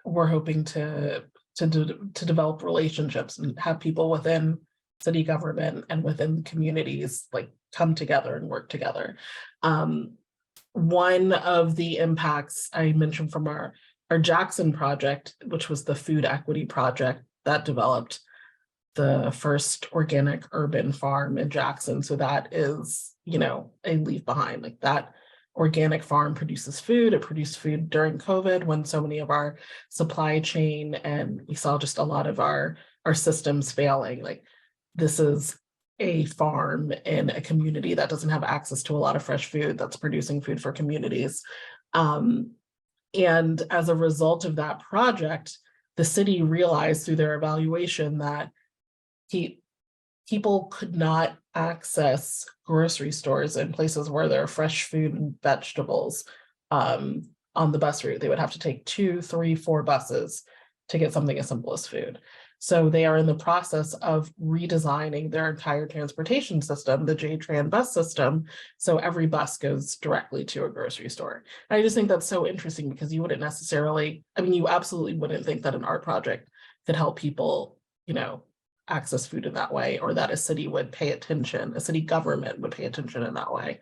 we're hoping to develop relationships and have people within city government and within communities like come together and work together. One of the impacts I mentioned from our Jackson project, which was the food equity project that developed the first organic urban farm in Jackson. So that is, a leave behind. Like, that organic farm produces food. It produced food during COVID when so many of our supply chain, and we saw just a lot of our systems failing. Like, this is a farm in a community that doesn't have access to a lot of fresh food, that's producing food for communities. And as a result of that project, the city realized through their evaluation that people could not access grocery stores in places where there are fresh food and vegetables on the bus route. They would have to take 2, 3, 4 buses to get something as simple as food. So they are in the process of redesigning their entire transportation system, the JTran bus system, so every bus goes directly to a grocery store. And I just think that's so interesting, because you wouldn't necessarily, you absolutely wouldn't think that an art project could help people, access food in that way, or that a city would pay attention, a city government would pay attention in that way.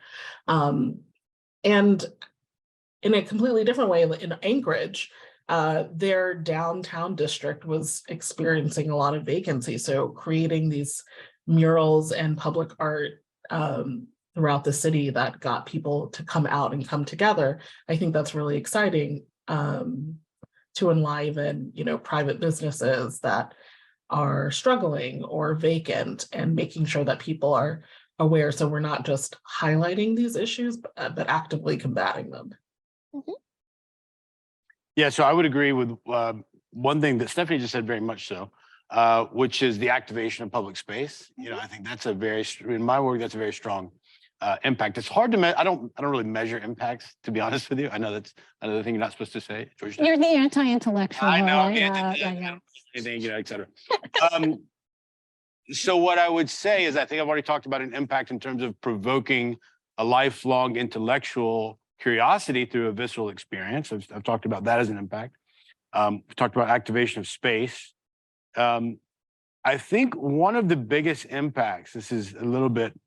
And in a completely different way, in Anchorage, their downtown district was experiencing a lot of vacancy. So creating these murals and public art throughout the city that got people to come out and come together, I think that's really exciting, to enliven, private businesses that are struggling or vacant, and making sure that people are aware. So we're not just highlighting these issues, but actively combating them. Mhm. Yeah, so I would agree with one thing that Stephanie just said, very much so, which is the activation of public space. I think that's in my work, that's a very strong impact. It's hard to measure. I don't really measure impacts, to be honest with you. I know that's another thing you're not supposed to say, Georgia. You're the anti-intellectual. I know. Yeah. Anything, et cetera. So what I would say is, I think I've already talked about an impact in terms of provoking a lifelong intellectual curiosity through a visceral experience. I've talked about that as an impact. We've talked about activation of space. I think one of the biggest impacts, this is a little bit,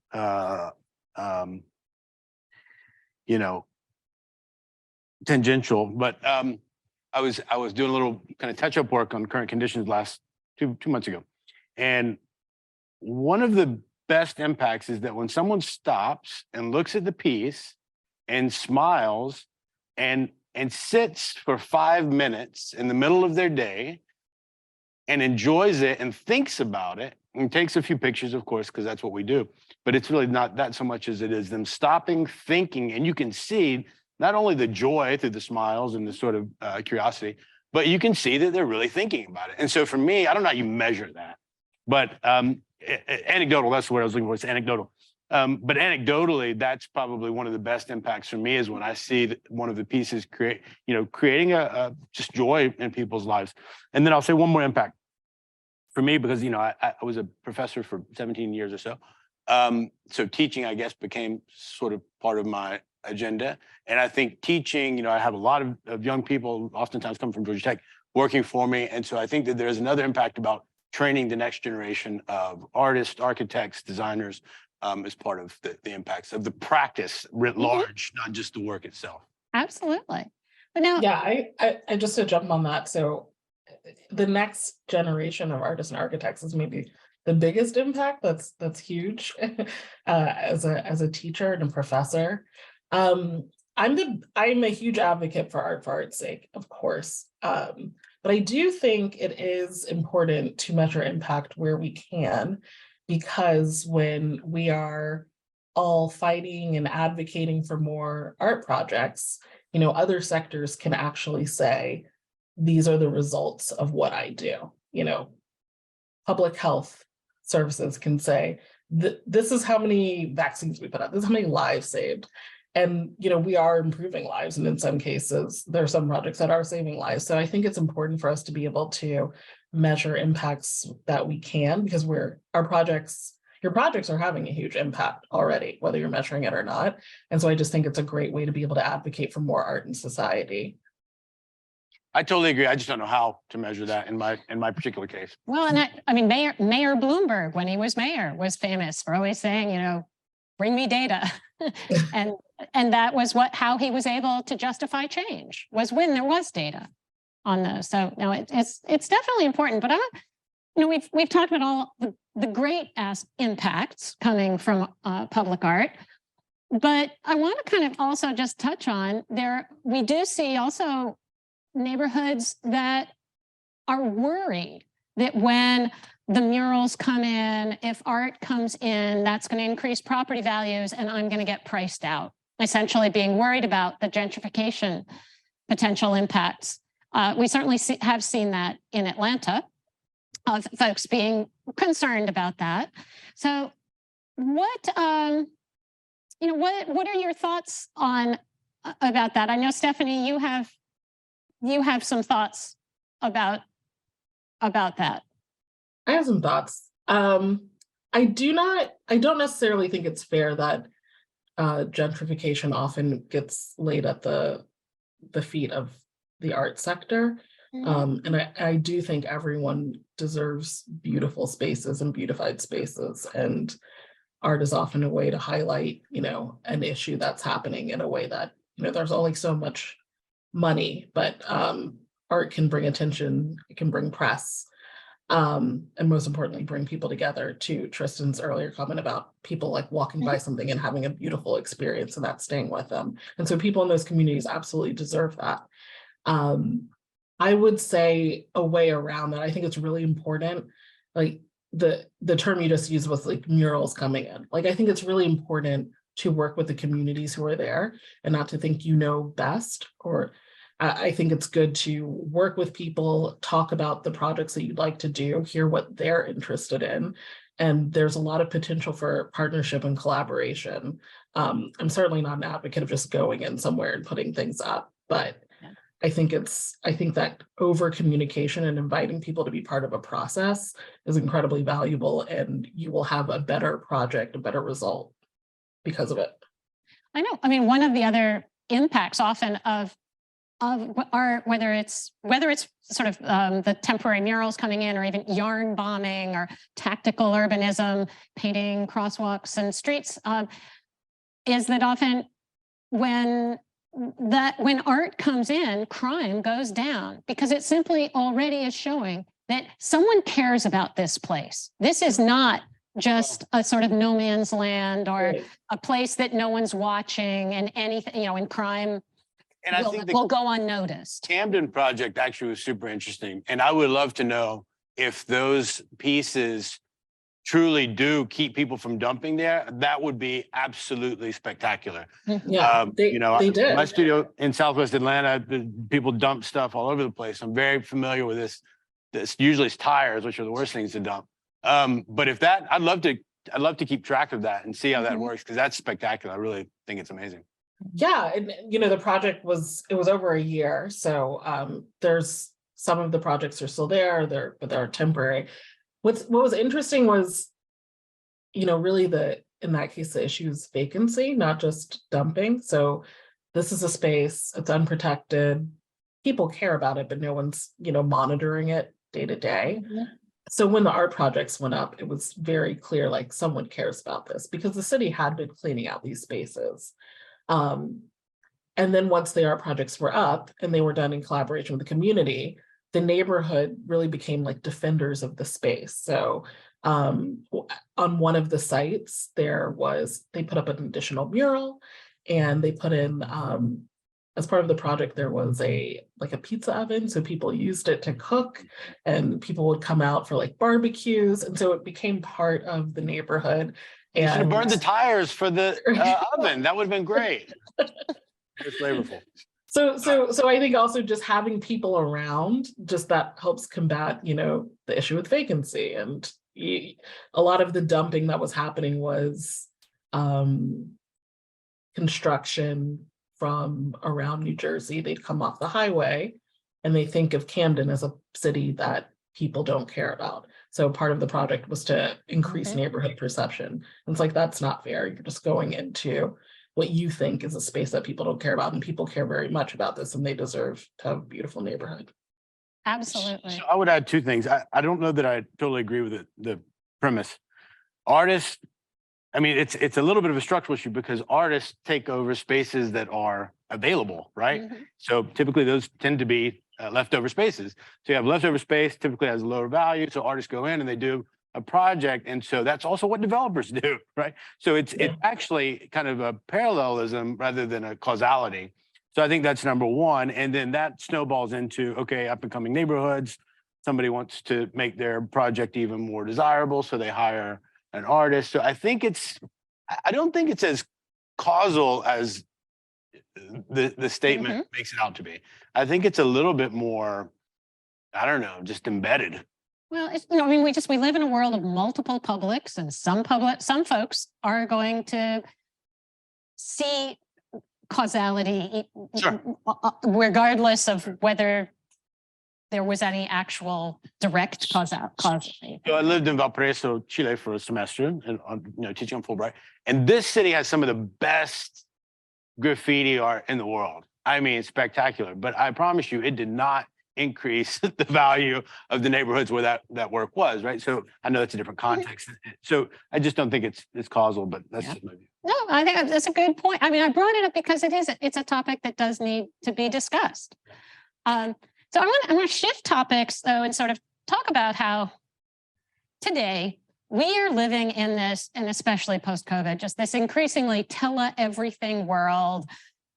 tangential, but I was doing a little kind of touch-up work on current conditions last two months ago. And one of the best impacts is that when someone stops and looks at the piece and smiles and sits for 5 minutes in the middle of their day and enjoys it and thinks about it and takes a few pictures, of course, because that's what we do. But it's really not that so much as it is them stopping, thinking, and you can see not only the joy through the smiles and the sort of curiosity, but you can see that they're really thinking about it. And so for me, I don't know how you measure that, but anecdotal, that's the word I was looking for, it's anecdotal. But anecdotally, that's probably one of the best impacts for me, is when I see that one of the pieces creating a just joy in people's lives. And then I'll say one more impact for me, because, I was a professor for 17 years or so. So teaching, I guess, became sort of part of my agenda. And I think teaching, I have a lot of young people, oftentimes come from Georgia Tech, working for me. And so I think that there's another impact about training the next generation of artists, architects, designers, as part of the impacts of the practice writ large, not just the work itself. Absolutely. But now, yeah, I just to jump on that. So the next generation of artists and architects is maybe the biggest impact. That's huge. As a teacher and a professor, I'm a huge advocate for art's sake, of course. But I do think it is important to measure impact where we can, because when we are all fighting and advocating for more art projects, other sectors can actually say, these are the results of what I do. Public health services can say, this is how many vaccines we put out, this is how many lives saved. And, we are improving lives. And in some cases, there are some projects that are saving lives. So I think it's important for us to be able to measure impacts that we can, because your projects are having a huge impact already, whether you're measuring it or not. And so I just think it's a great way to be able to advocate for more art in society. I totally agree. I just don't know how to measure that in my particular case. well, and Mayor Bloomberg, when he was mayor, was famous for always saying, bring me data. and that was how he was able to justify change, was when there was data on those. So no, it's definitely important. But we've talked about all the great impacts coming from public art, but I want to kind of also just touch on we do see also neighborhoods that are worried that when the murals come in, if art comes in, that's going to increase property values and I'm going to get priced out, essentially being worried about the gentrification potential impacts. We certainly have seen that in Atlanta, of folks being concerned about that. So what are your thoughts on about that? I know, Stephanie, you have some thoughts about that. I have some thoughts. I don't necessarily think it's fair that gentrification often gets laid at the feet of the art sector. And I do think everyone deserves beautiful spaces and beautified spaces. And art is often a way to highlight, an issue that's happening in a way that, there's only so much money, but art can bring attention, it can bring press. And most importantly, bring people together, to Tristan's earlier comment about people like walking by something and having a beautiful experience and that staying with them. And so people in those communities absolutely deserve that. I would say a way around that, I think it's really important, like the term you just used was like murals coming in. Like, I think it's really important to work with the communities who are there and not to think best, or I think it's good to work with people, talk about the projects that you'd like to do, hear what they're interested in. And there's a lot of potential for partnership and collaboration. I'm certainly not an advocate of just going in somewhere and putting things up, but I think that over communication and inviting people to be part of a process is incredibly valuable, and you will have a better project, a better result because of it. I know. I mean, one of the other impacts often of art, whether it's sort of the temporary murals coming in, or even yarn bombing or tactical urbanism, painting crosswalks and streets, is that often when art comes in, crime goes down, because it simply already is showing that someone cares about this place. This is not just a sort of no man's land, or a place that no one's watching, and anything, and crime and I think will go unnoticed. Camden project actually was super interesting. And I would love to know if those pieces truly do keep people from dumping there. That would be absolutely spectacular. Yeah, they did. My studio in Southwest Atlanta, people dump stuff all over the place. I'm very familiar with this. Usually it's tires, which are the worst things to dump. But if that, I'd love to keep track of that and see how that works, because that's spectacular. I really think it's amazing. Yeah, and the project was over a year, so there's some of the projects are still there, but they're temporary. What was interesting was, really in that case, the issue is vacancy, not just dumping. So this is a space, it's unprotected, people care about it, but no one's, monitoring it day to day. So when the art projects went up, it was very clear, like, someone cares about this, because the city had been cleaning out these spaces. And then once the art projects were up and they were done in collaboration with the community, the neighborhood really became like defenders of the space. So on one of the sites, they put up an additional mural, and they put in, as part of the project, there was a pizza oven. So people used it to cook, and people would come out for like barbecues. And so it became part of the neighborhood. You should have burned the tires for the oven. That would have been great. It's flavorful. So I think also just having people around, just that helps combat, the issue with vacancy. And a lot of the dumping that was happening was construction from around New Jersey. They'd come off the highway, and they think of Camden as a city that people don't care about. So part of the project was to increase neighborhood perception. And it's like, that's not fair. You're just going into what you think is a space that people don't care about, and people care very much about this, and they deserve to have a beautiful neighborhood. Absolutely. So I would add two things. I don't know that I totally agree with the premise. Artists, I mean, it's a little bit of a structural issue, because artists take over spaces that are available, right? So typically those tend to be leftover spaces. So you have leftover space, typically has lower value. So artists go in and they do a project. And so that's also what developers do, right? So it's actually kind of a parallelism rather than a causality. So I think that's number one. And then that snowballs into, okay, up and coming neighborhoods. Somebody wants to make their project even more desirable. So they hire an artist. So I think I don't think it's as causal as the statement makes it out to be. I think it's a little bit more, I don't know, just embedded. Well, I mean, we live in a world of multiple publics, and some folks are going to see causality, regardless of whether there was any actual direct causality. So I lived in Valparaiso, Chile for a semester, and teaching on Fulbright. And this city has some of the best graffiti art in the world. I mean, spectacular. But I promise you, it did not increase the value of the neighborhoods where that work was, right? So I know that's a different context. So I just don't think it's causal, but that's just my view. No, I think that's a good point. I mean, I brought it up because it's a topic that does need to be discussed. So I'm going to shift topics though and sort of talk about how today we are living in this, and especially post-COVID, just this increasingly tele-everything world.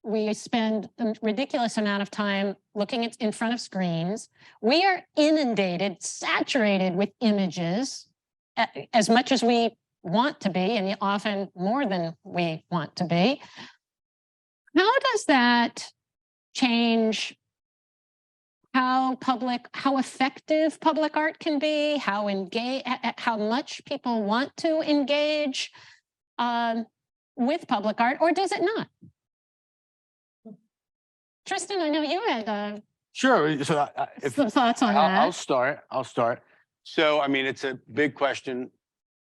We spend a ridiculous amount of time looking in front of screens. We are inundated, saturated with images as much as we want to be, and often more than we want to be. How does that change how effective public art can be, how much people want to engage with public art, or does it not? Tristan, I know you had sure. So some thoughts on that. I'll start. So, I mean, it's a big question.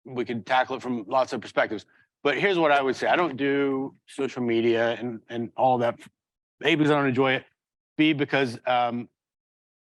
We could tackle it from lots of perspectives. But here's what I would say. I don't do social media and all that. A, because I don't enjoy it. B, because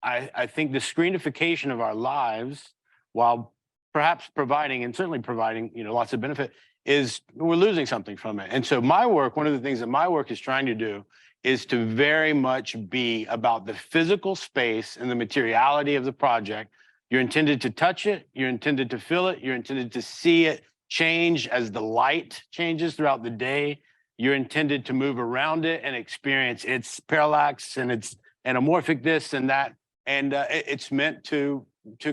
I think the screenification of our lives, while perhaps providing, and certainly providing, lots of benefit, is we're losing something from it. And so my work, one of the things that my work is trying to do is to very much be about the physical space and the materiality of the project. You're intended to touch it, you're intended to feel it, you're intended to see it change as the light changes throughout the day. You're intended to move around it and experience its parallax and its anamorphic this and that. And it's meant to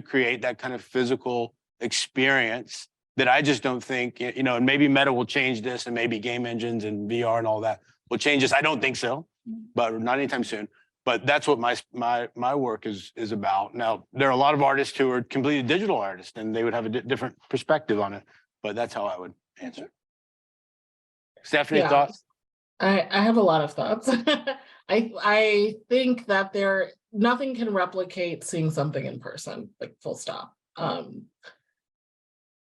create that kind of physical experience that I just don't think, and maybe Meta will change this, and maybe game engines and VR and all that will change this. I don't think so, but not anytime soon. But that's what my work is about. Now, there are a lot of artists who are completely digital artists, and they would have a different perspective on it. But that's how I would answer. Stephanie, thoughts? I have a lot of thoughts. I think that nothing can replicate seeing something in person, like full stop.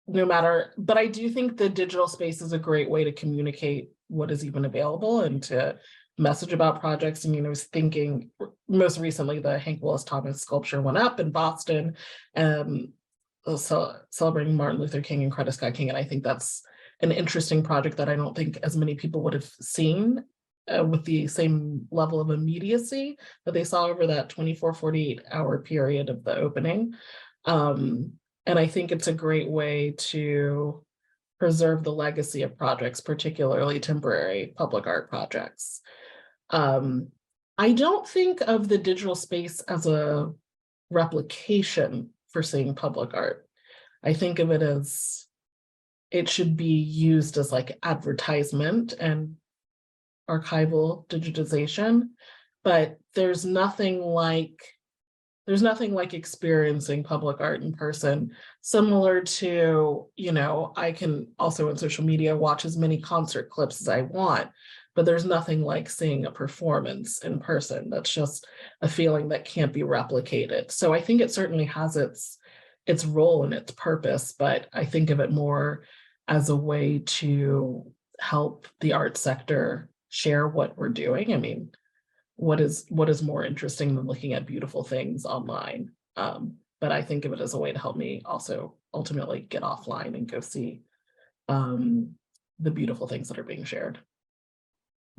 No matter, but I do think the digital space is a great way to communicate what is even available and to message about projects. I mean, I was thinking most recently the Hank Willis Thomas sculpture went up in Boston, celebrating Martin Luther King and Coretta Scott King. And I think that's an interesting project that I don't think as many people would have seen with the same level of immediacy that they saw over that 48 hour period of the opening. And I think it's a great way to preserve the legacy of projects, particularly temporary public art projects. I don't think of the digital space as a replication for seeing public art. I think of it as it should be used as like advertisement and archival digitization, but there's nothing like experiencing public art in person, similar to, I can also on social media watch as many concert clips as I want, but there's nothing like seeing a performance in person. That's just a feeling that can't be replicated. So I think it certainly has its role and its purpose, but I think of it more as a way to help the art sector share what we're doing. I mean, what is more interesting than looking at beautiful things online? But I think of it as a way to help me also ultimately get offline and go see the beautiful things that are being shared.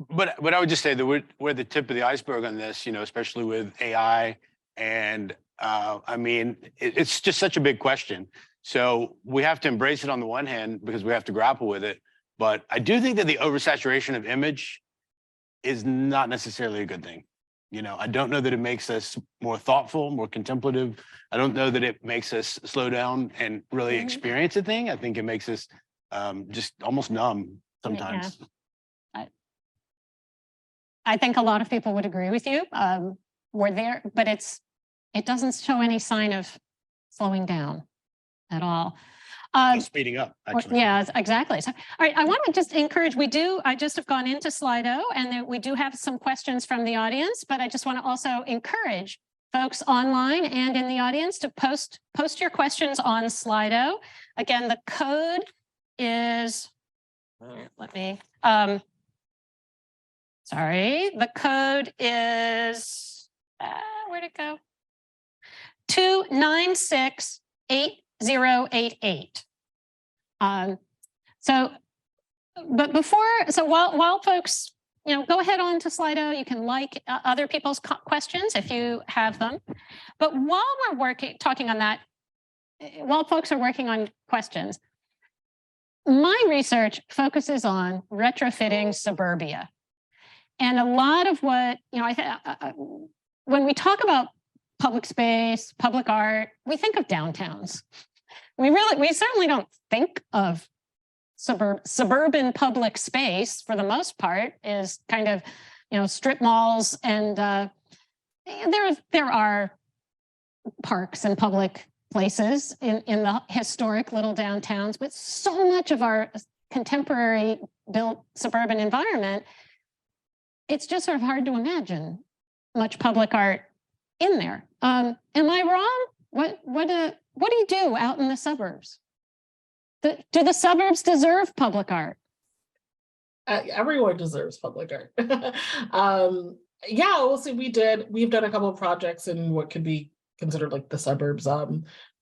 But I would just say that we're the tip of the iceberg on this, you know, especially with AI. And I mean, it's just such a big question. So we have to embrace it on the one hand because we have to grapple with it. But I do think that the oversaturation of image is not necessarily a good thing. You know, I don't know that it makes us more thoughtful, more contemplative. I don't know that it makes us slow down and really experience a thing. I think it makes us just almost numb sometimes. Yeah. I think a lot of people would agree with you. We're there, but it doesn't show any sign of slowing down at all. Speeding up, actually. Yeah, exactly. So, all right, I want to just encourage, I just have gone into Slido and we do have some questions from the audience, but I just want to also encourage folks online and in the audience to post your questions on Slido. Again, the code is, sorry, the code is, where'd it go? 2968088. While folks, you know, go ahead on to Slido, you can like other people's questions if you have them. But while we're talking on that, while folks are working on questions, my research focuses on retrofitting suburbia. And a lot of what, you know, when we talk about public space, public art, we think of downtowns. We certainly don't think of suburban public space for the most part is kind of, you know, strip malls, and there are parks and public places in the historic little downtowns, but so much of our contemporary built suburban environment, it's just sort of hard to imagine much public art in there. Am I wrong? What do you do out in the suburbs? Do the suburbs deserve public art? Everyone deserves public art. Yeah, we'll see. We've done a couple of projects in what could be considered like the suburbs.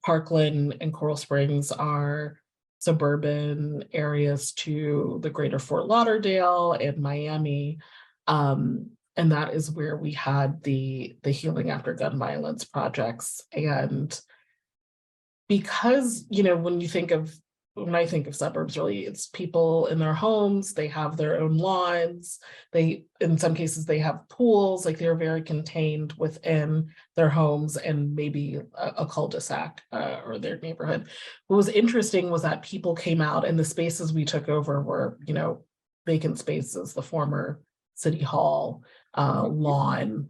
Parkland and Coral Springs are suburban areas to the greater Fort Lauderdale and Miami. And that is where we had the Healing After Gun Violence projects. And because, you know, when I think of suburbs, really, it's people in their homes, they have their own lawns, in some cases they have pools, like they're very contained within their homes and maybe a cul-de-sac or their neighborhood. What was interesting was that people came out and the spaces we took over were, you know, vacant spaces, the former city hall lawn,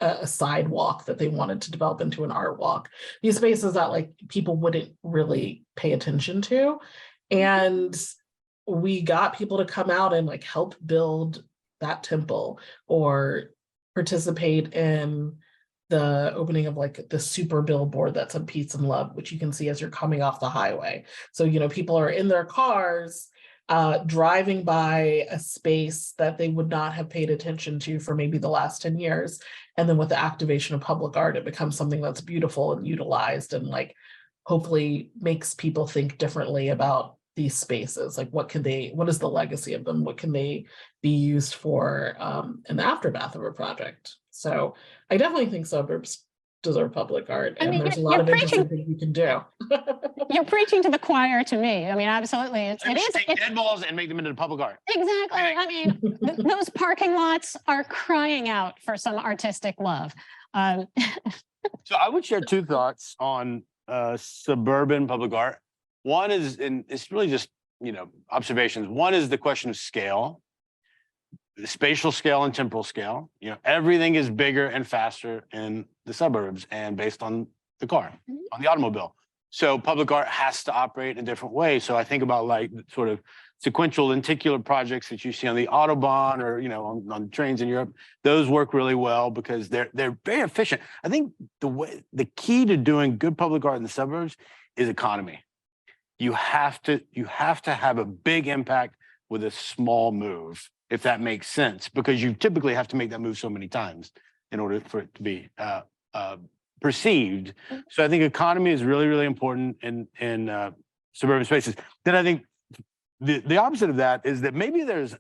a sidewalk that they wanted to develop into an art walk. These spaces that like people wouldn't really pay attention to. And we got people to come out and like help build that temple or participate in the opening of like the super billboard that's on Peace and Love, which you can see as you're coming off the highway. So, you know, people are in their cars driving by a space that they would not have paid attention to for maybe the last 10 years. And then with the activation of public art, it becomes something that's beautiful and utilized and like hopefully makes people think differently about these spaces. Like what is the legacy of them? What can they be used for in the aftermath of a project? So I definitely think suburbs deserve public art, and there's a lot of interesting things you can do. You're preaching to the choir to me. I mean, absolutely. It is. Take dead malls and make them into public art. Exactly. I mean, those parking lots are crying out for some artistic love. So I would share two thoughts on suburban public art. One is, and it's really just, you know, observations. One is the question of scale, the spatial scale and temporal scale. You know, everything is bigger and faster in the suburbs and based on the car, on the automobile. So public art has to operate in a different way. So I think about like sort of sequential lenticular projects that you see on the Autobahn or, you know, on trains in Europe. Those work really well because they're very efficient. I think the key to doing good public art in the suburbs is economy. You have to have a big impact with a small move, if that makes sense, because you typically have to make that move so many times in order for it to be perceived. So I think economy is really, really important in suburban spaces. Then I think the opposite of that is that maybe there's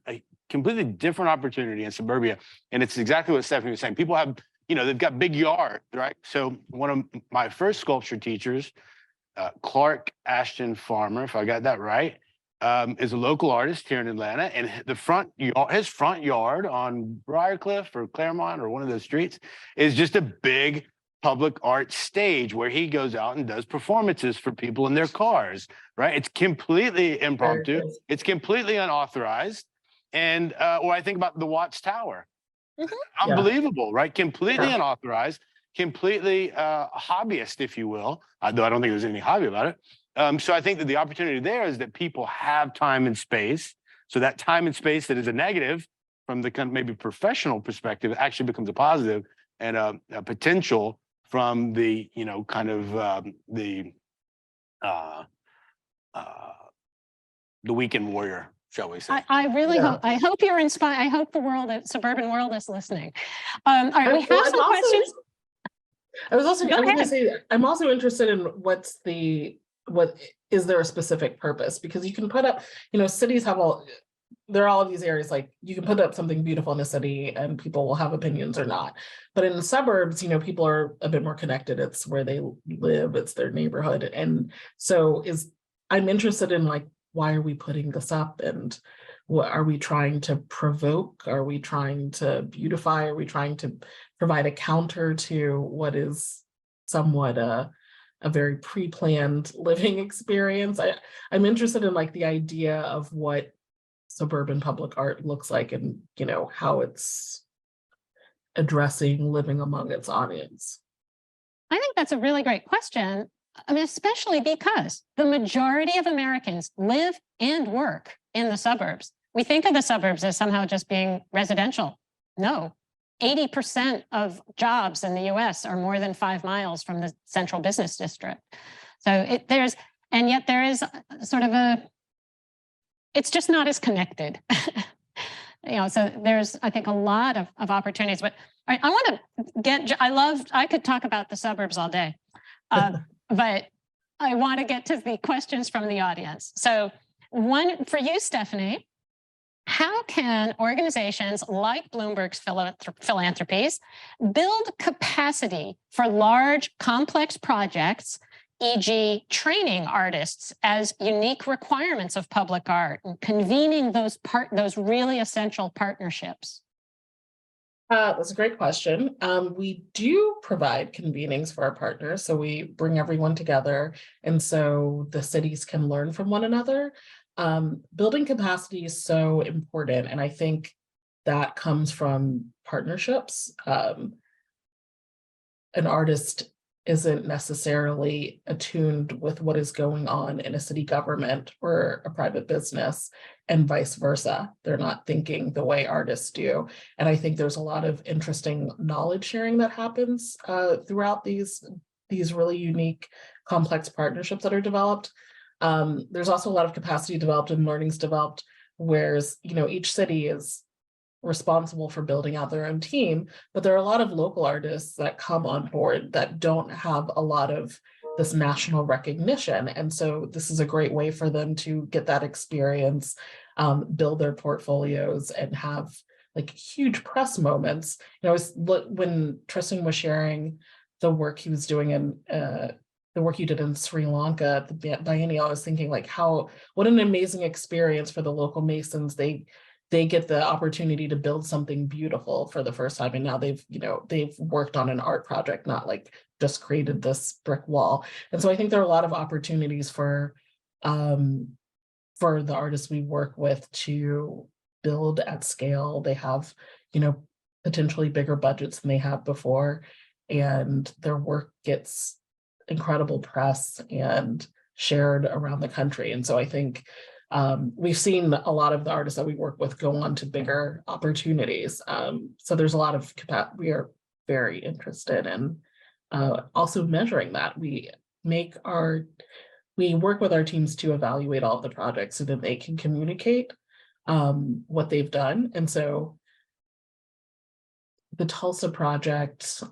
completely different opportunity in suburbia. And it's exactly what Stephanie was saying. People have, they've got big yards, right? So one of my first sculpture teachers, Clark Ashton Farmer, if I got that right, is a local artist here in Atlanta, and his front yard on Briarcliff or Claremont or one of those streets is just a big public art stage where he goes out and does performances for people in their cars, right? It's completely impromptu. It's completely unauthorized. And or I think about the Watts Tower. Unbelievable, right? Completely unauthorized, completely hobbyist, if you will, though I don't think there's any hobby about it. So I think that the opportunity there is that people have time and space. So that time and space that is a negative from the kind of maybe professional perspective actually becomes a positive, and a potential from the, the weekend warrior, shall we say. I really hope, I hope you're inspired. I hope the suburban world is listening. All right, we have some questions. I was going to say, I'm also interested in what is there a specific purpose? Because you can put up, cities have there are all of these areas, like you can put up something beautiful in a city and people will have opinions or not. But in the suburbs, people are a bit more connected. It's where they live, it's their neighborhood. And so I'm interested in, like, why are we putting this up, and what are we trying to provoke? Are we trying to beautify? Are we trying to provide a counter to what is somewhat a very pre-planned living experience? I'm interested in, like, the idea of what suburban public art looks like, and how it's addressing living among its audience. I think that's a really great question. I mean, especially because the majority of Americans live and work in the suburbs. We think of the suburbs as somehow just being residential. No, 80% of jobs in the US are more than 5 miles from the central business district. So and yet there is sort of it's just not as connected. So there's, I think, a lot of opportunities. But I want to I could talk about the suburbs all day. But I want to get to the questions from the audience. So one for you, Stephanie, how can organizations like Bloomberg's Philanthropies build capacity for large, complex projects, e.g. training artists as unique requirements of public art and convening those really essential partnerships? That's a great question. We do provide convenings for our partners. So we bring everyone together, and so the cities can learn from one another. Building capacity is so important, and I think that comes from partnerships. An artist isn't necessarily attuned with what is going on in a city government or a private business, and vice versa. They're not thinking the way artists do. And I think there's a lot of interesting knowledge sharing that happens throughout these really unique, complex partnerships that are developed. There's also a lot of capacity developed and learnings developed, whereas, each city is responsible for building out their own team, but there are a lot of local artists that come on board that don't have a lot of this national recognition. And so this is a great way for them to get that experience, build their portfolios, and have, like, huge press moments. When Tristan was sharing the work he was doing in the work you did in Sri Lanka at the biennial, I was thinking, like, what an amazing experience for the local Masons. They get the opportunity to build something beautiful for the first time. And now they've worked on an art project, not like just created this brick wall. And so I think there are a lot of opportunities for the artists we work with to build at scale. They have, potentially bigger budgets than they have before, and their work gets incredible press and shared around the country. And so I think we've seen a lot of the artists that we work with go on to bigger opportunities. So there's a lot of capacity. We are very interested in also measuring that. We work with our teams to evaluate all of the projects so that they can communicate what they've done. And so the Tulsa project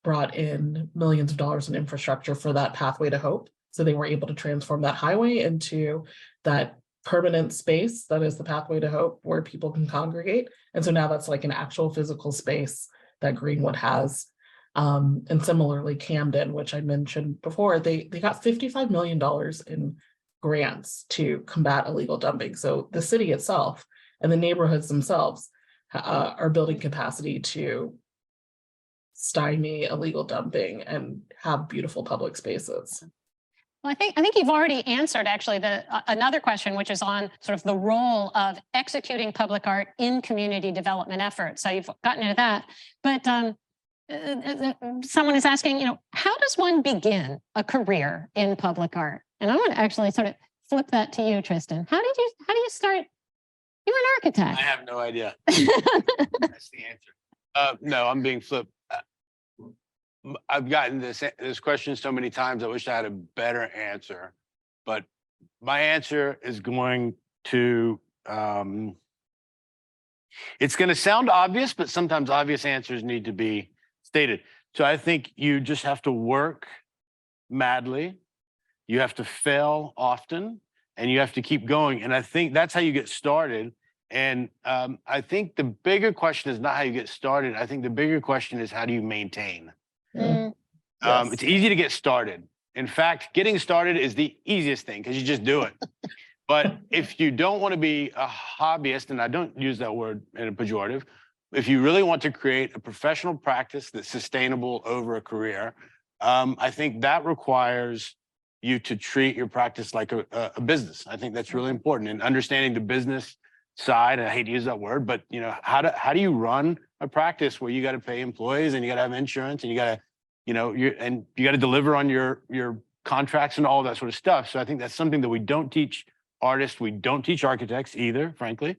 brought in millions of dollars in infrastructure for that pathway to hope. So they were able to transform that highway into that permanent space that is the Pathway to Hope where people can congregate. And so now that's like an actual physical space that Greenwood has. And similarly, Camden, which I mentioned before, they got $55 million in grants to combat illegal dumping. So the city itself and the neighborhoods themselves are building capacity to stymie illegal dumping and have beautiful public spaces. Well, I think you've already answered actually another question, which is on sort of the role of executing public art in community development efforts. So you've gotten into that, but someone is asking, how does one begin a career in public art? And I want to actually sort of flip that to you, Tristan. How do you start? You're an architect. I have no idea. That's the answer. No, I'm being flipped. I've gotten this question so many times. I wish I had a better answer, but my answer is going to, it's going to sound obvious, but sometimes obvious answers need to be stated. So I think you just have to work madly. You have to fail often, and you have to keep going. And I think that's how you get started. And I think the bigger question is not how you get started. I think the bigger question is, how do you maintain? Mm. Yes. It's easy to get started. In fact, getting started is the easiest thing because you just do it. But if you don't want to be a hobbyist, and I don't use that word in a pejorative, if you really want to create a professional practice that's sustainable over a career, I think that requires you to treat your practice like a business. I think that's really important, and understanding the business side. And I hate to use that word, but how do you run a practice where you got to pay employees and you got to have insurance and you got to, you got to deliver on your contracts and all that sort of stuff. So I think that's something that we don't teach artists. We don't teach architects either, frankly.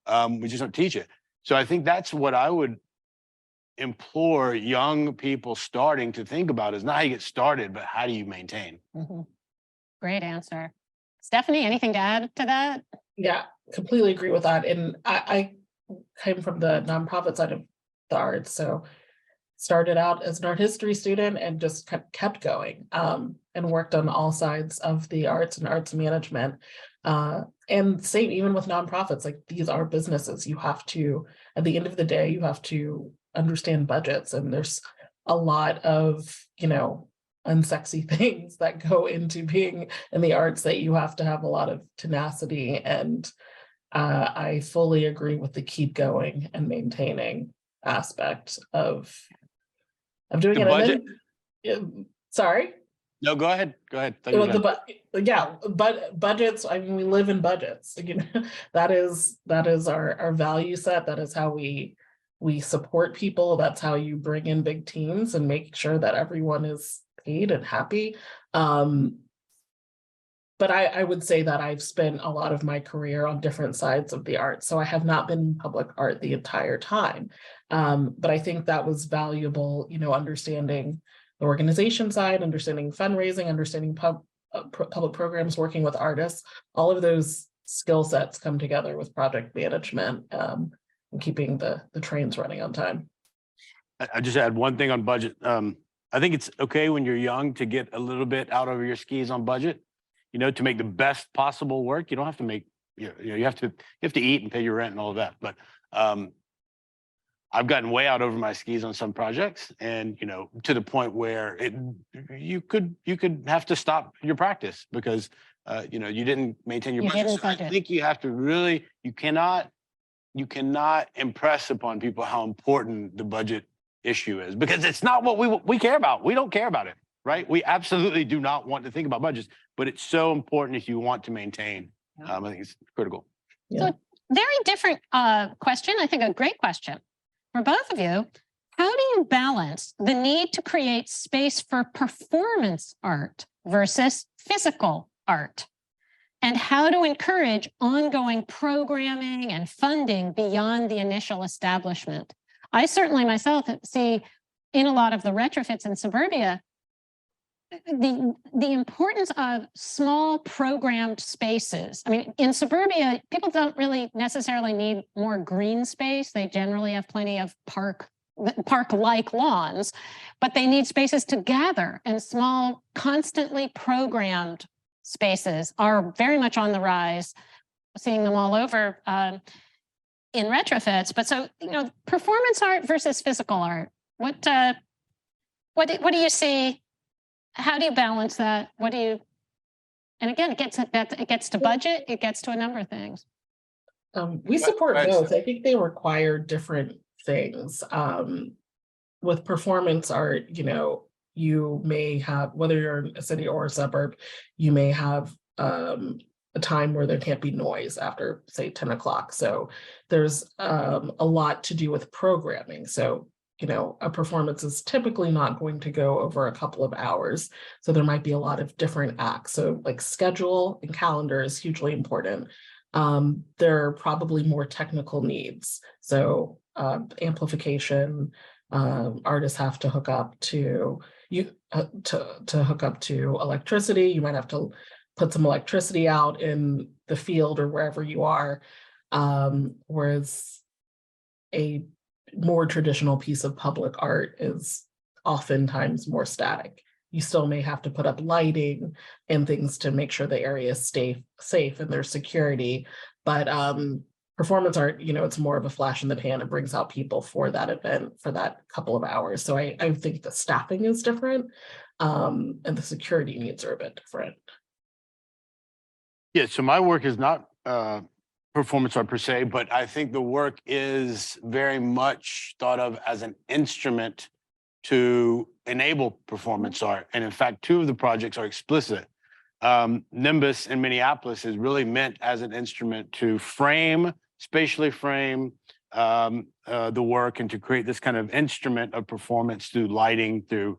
We just don't teach it. So I think that's what I would implore young people starting to think about, is not how you get started, but how do you maintain? Mm-hmm. Great answer. Stephanie, anything to add to that? Yeah, completely agree with that. And I came from the nonprofit side of the arts. So started out as an art history student and just kept going, and worked on all sides of the arts and arts management. And same even with nonprofits, like these are businesses. You have to, at the end of the day, you have to understand budgets, and there's a lot of, unsexy things that go into being in the arts that you have to have a lot of tenacity. And I fully agree with the keep going and maintaining aspect of doing The it. budget? And then, sorry. No, go ahead. Go ahead. Budgets. I mean, we live in budgets. That is our value set. That is how we support people. That's how you bring in big teams and make sure that everyone is paid and happy. But I would say that I've spent a lot of my career on different sides of the art. So I have not been in public art the entire time. But I think that was valuable, understanding the organization side, understanding fundraising, understanding public programs, working with artists. All of those skill sets come together with project management, and keeping the trains running on time. I just add one thing on budget. I think it's okay when you're young to get a little bit out over your skis on budget, to make the best possible work. You don't have to make, you have to eat and pay your rent and all of that. But I've gotten way out over my skis on some projects, and to the point where you could have to stop your practice because you didn't maintain your budget. So I think you have to really, you cannot impress upon people how important the budget issue is, because it's not what we care about. We don't care about it, right? We absolutely do not want to think about budgets, but it's so important if you want to maintain. I think it's critical. Yeah. So very different question. I think a great question for both of you. How do you balance the need to create space for performance art versus physical art? And how to encourage ongoing programming and funding beyond the initial establishment? I certainly myself see in a lot of the retrofits in suburbia, the importance of small programmed spaces. I mean, in suburbia, people don't really necessarily need more green space. They generally have plenty of park-like lawns, but they need spaces to gather, and small, constantly programmed spaces are very much on the rise. seeing them all over in retrofits. But so, performance art versus physical art. What do you see? How do you balance that? And again, it gets to budget, it gets to a number of things. We support both. I think they require different things. With performance art, you may have, whether you're in a city or a suburb, you may have a time where there can't be noise after, say, 10 o'clock. So there's a lot to do with programming. So, a performance is typically not going to go over a couple of hours. So there might be a lot of different acts. So like schedule and calendar is hugely important. There are probably more technical needs. So amplification, artists have to hook up to hook up to electricity. You might have to put some electricity out in the field or wherever you are. Whereas a more traditional piece of public art is oftentimes more static. You still may have to put up lighting and things to make sure the areas stay safe and there's security. But performance art, it's more of a flash in the pan. It brings out people for that event for that couple of hours. So I think the staffing is different, and the security needs are a bit different. Yeah, so my work is not performance art per se, but I think the work is very much thought of as an instrument to enable performance art. And in fact, 2 of the projects are explicit. Nimbus in Minneapolis is really meant as an instrument to spatially frame the work and to create this kind of instrument of performance through lighting, through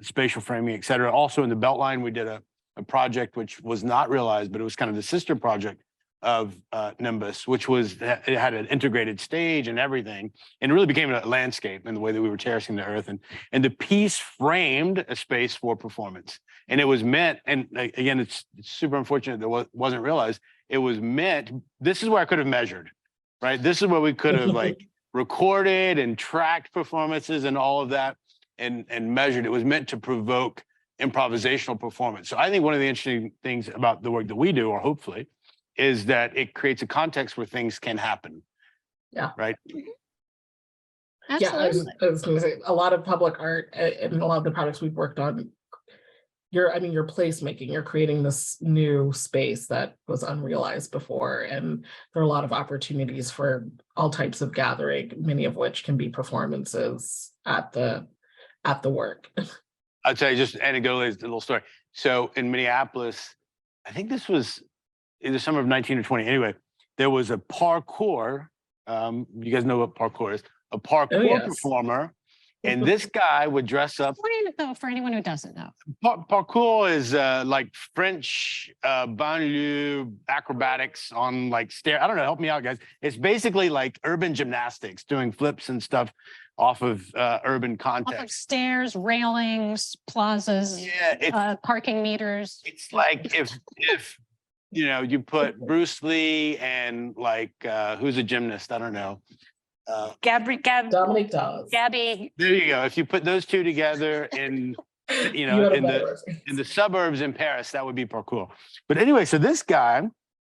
spatial framing, et cetera. Also in the Beltline, we did a project which was not realized, but it was kind of the sister project of Nimbus, which it had an integrated stage and everything, and it really became a landscape in the way that we were terracing the earth, and the piece framed a space for performance. And it was meant, and again, it's super unfortunate that wasn't realized. It was meant, this is where I could have measured, right? This is where we could have recorded and tracked performances and all of that and measured. It was meant to provoke improvisational performance. So I think one of the interesting things about the work that we do, or hopefully, is that it creates a context where things can happen. Yeah. Right. Absolutely. Yeah, I was going to say a lot of public art and a lot of the projects we've worked on, you're placemaking, you're creating this new space that was unrealized before. And there are a lot of opportunities for all types of gathering, many of which can be performances at the work. I'll tell you just anecdotally a little story. So in Minneapolis, I think this was in the summer of 19 or 20. Anyway, there was a parkour. You guys know what parkour is? A parkour performer. And this guy would dress up. Explain it though for anyone who doesn't know. Parkour is like French banlieue acrobatics on like stair. I don't know. Help me out, guys. It's basically like urban gymnastics, doing flips and stuff off of urban context. Off of stairs, railings, plazas, parking meters. It's like if you put Bruce Lee and like who's a gymnast? I don't know. Dominic Dawes. Gabby. There you go. If you put those 2 together in the suburbs in Paris, that would be parkour. But anyway, so this guy,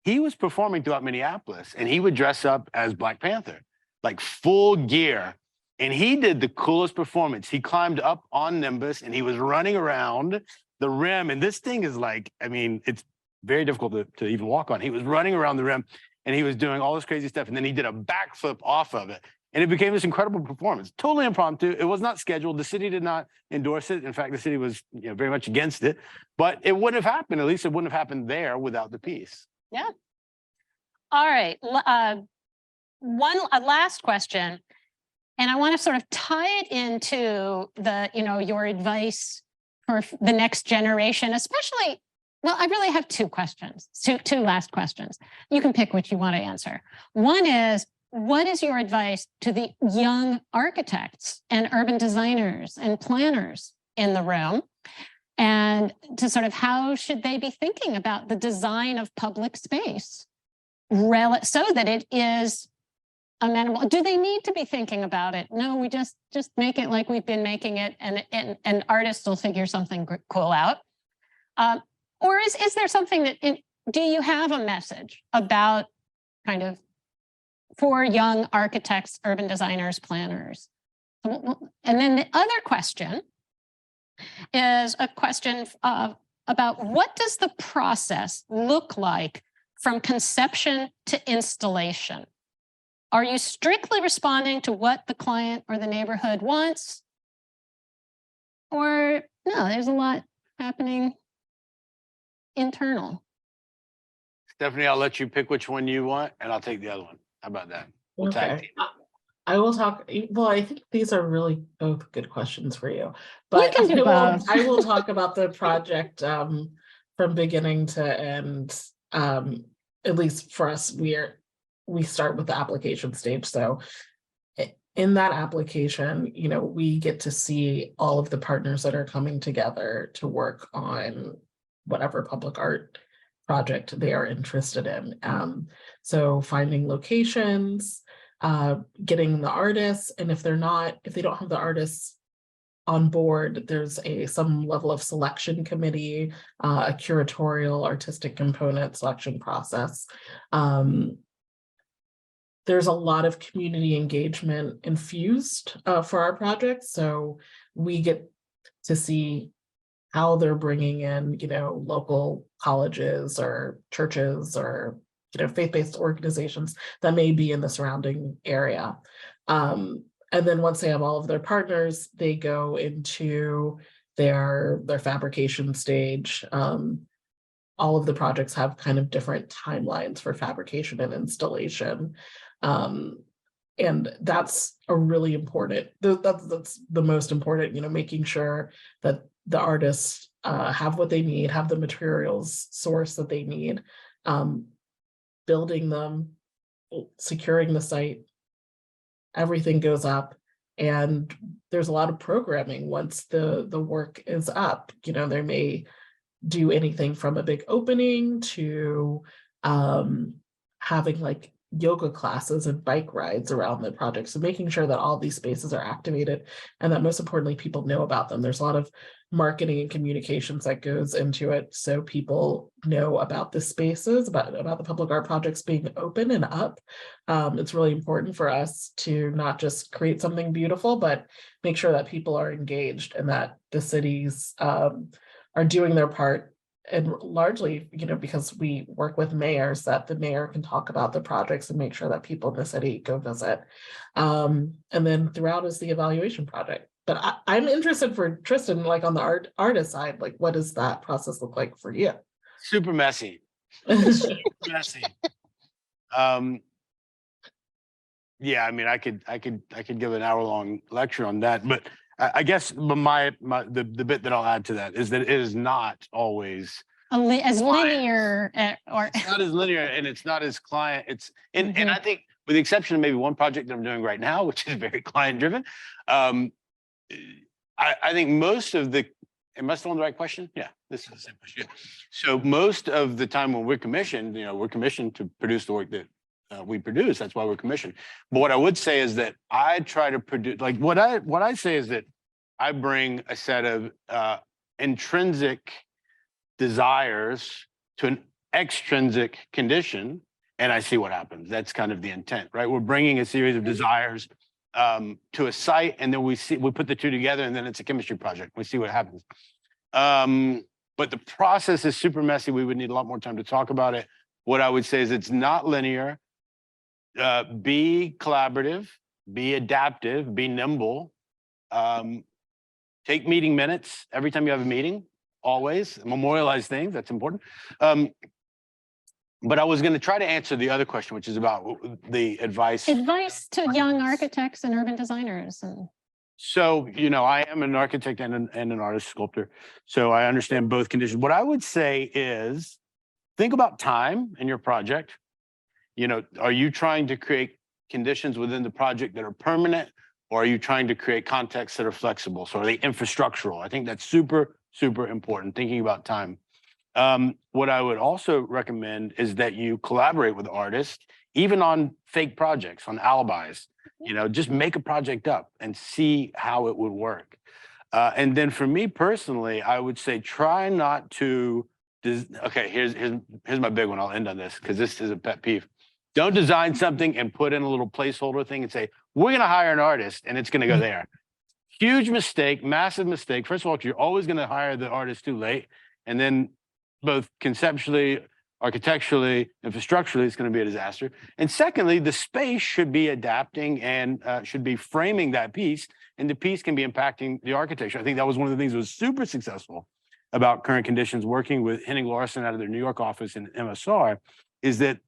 he was performing throughout Minneapolis, and he would dress up as Black Panther, like full gear. And he did the coolest performance. He climbed up on Nimbus and he was running around the rim. And this thing is like, it's very difficult to even walk on. He was running around the rim and he was doing all this crazy stuff. And then he did a backflip off of it. And it became this incredible performance, totally impromptu. It was not scheduled. The city did not endorse it. In fact, the city was very much against it, but it wouldn't have happened. At least it wouldn't have happened there without the piece. Yeah. All right. A last question. And I want to sort of tie it into your advice for the next generation, especially. Well, I really have 2 questions, two last questions. You can pick which you want to answer. One is, what is your advice to the young architects and urban designers and planners in the room? And to sort of how should they be thinking about the design of public space so that it is amenable? Do they need to be thinking about it? No, we just make it like we've been making it, and artists will figure something cool out. Or is there something that do you have a message about kind of for young architects, urban designers, planners? And then the other question is a question about what does the process look like from conception to installation? Are you strictly responding to what the client or the neighborhood wants? Or no, there's a lot happening internal. Stephanie, I'll let you pick which one you want, and I'll take the other one. How about that? We'll tag team. I will talk. Well, I think these are really both good questions for you, but can do both. I will talk about the project from beginning to end. At least for us, we start with the application stage. So in that application, you know, we get to see all of the partners that are coming together to work on whatever public art project they are interested in. So finding locations, getting the artists, and if they don't have the artists on board, there's some level of selection committee, a curatorial artistic component selection process. There's a lot of community engagement infused for our projects. So we get to see how they're bringing in, you know, local colleges or churches or, you know, faith-based organizations that may be in the surrounding area. And then once they have all of their partners, they go into their fabrication stage. All of the projects have kind of different timelines for fabrication and installation. And that's a really important, that's the most important, you know, making sure that the artists have what they need, have the materials source that they need, building them, securing the site, everything goes up. And there's a lot of programming once the work is up. You know, they may do anything from a big opening to having like yoga classes and bike rides around the project. So making sure that all these spaces are activated and that most importantly, people know about them. There's a lot of marketing and communications that goes into it. So people know about the spaces, about the public art projects being open and up. It's really important for us to not just create something beautiful, but make sure that people are engaged and that the cities are doing their part. And largely, you know, because we work with mayors, that the mayor can talk about the projects and make sure that people in the city go visit. And then throughout is the evaluation project. But I'm interested for Tristan, like on the artist side, like what does that process look like for you? Super messy. Super messy. Yeah, I mean, I could give an hour-long lecture on that, but I guess the bit that I'll add to that is that it is not always as linear or it's not as linear, and it's not as client. It's and I think with the exception of maybe one project that I'm doing right now, which is very client driven, I think most of the, am I still on the right question? Yeah, this is the same question. So most of the time when we're commissioned, you know, we're commissioned to produce the work that we produce. That's why we're commissioned. But what I would say is that I try to produce, like what I say is that I bring a set of intrinsic desires to an extrinsic condition, and I see what happens. That's kind of the intent, right? We're bringing a series of desires to a site, and then we put the two together, and then it's a chemistry project. We see what happens. But the process is super messy. We would need a lot more time to talk about it. What I would say is it's not linear. Be collaborative, be adaptive, be nimble. Take meeting minutes every time you have a meeting, always. Memorialize things, that's important. But I was going to try to answer the other question, which is about the advice. Advice to young architects and urban designers. So, you know, I am an architect and an artist sculptor, so I understand both conditions. What I would say is think about time in your project. You know, are you trying to create conditions within the project that are permanent, or are you trying to create contexts that are flexible? So are they infrastructural? I think that's super, super important, thinking about time. What I would also recommend is that you collaborate with artists, even on fake projects, on alibis. You know, just make a project up and see how it would work. And then for me personally, I would say try not to Okay, here's my big one. I'll end on this because this is a pet peeve. Don't design something and put in a little placeholder thing and say, we're going to hire an artist and it's going to go there. Huge mistake, massive mistake. First of all, you're always going to hire the artist too late. And then both conceptually, architecturally, infrastructurally, it's going to be a disaster. And secondly, the space should be adapting and should be framing that piece. And the piece can be impacting the architecture. I think that was one of the things that was super successful about Current Conditions, working with Henning Larson out of their New York office in MSR, is that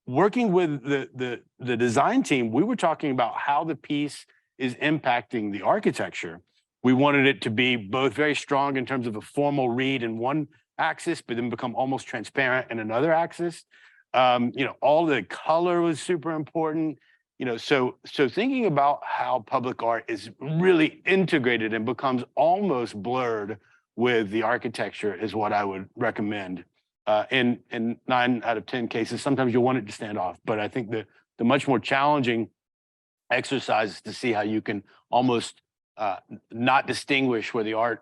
working with the design team, we were talking about how the piece is impacting the architecture. We wanted it to be both very strong in terms of a formal read in one axis, but then become almost transparent in another axis. All the color was super important. So thinking about how public art is really integrated and becomes almost blurred with the architecture is what I would recommend. In 9 out of 10 cases, sometimes you'll want it to stand off, but I think the much more challenging exercise is to see how you can almost not distinguish where the art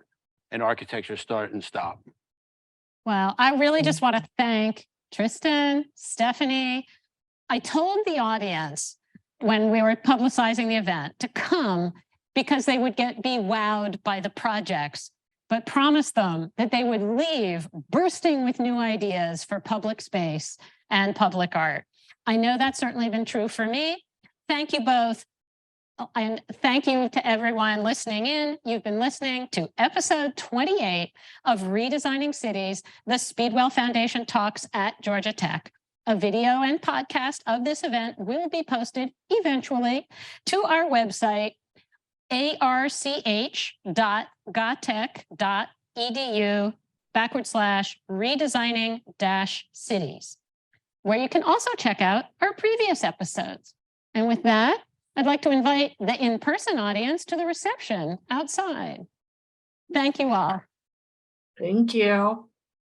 and architecture start and stop. Well, I really just want to thank Tristan, Stephanie. I told the audience when we were publicizing the event to come because they would be wowed by the projects, but promised them that they would leave bursting with new ideas for public space and public art. I know that's certainly been true for me. Thank you both. And thank you to everyone listening in. You've been listening to episode 28 of Redesigning Cities, the Speedwell Foundation Talks at Georgia Tech. A video and podcast of this event will be posted eventually to our website, arch.gatech.edu/redesigning-cities, where you can also check out our previous episodes. And with that, I'd like to invite the in-person audience to the reception outside. Thank you all. Thank you.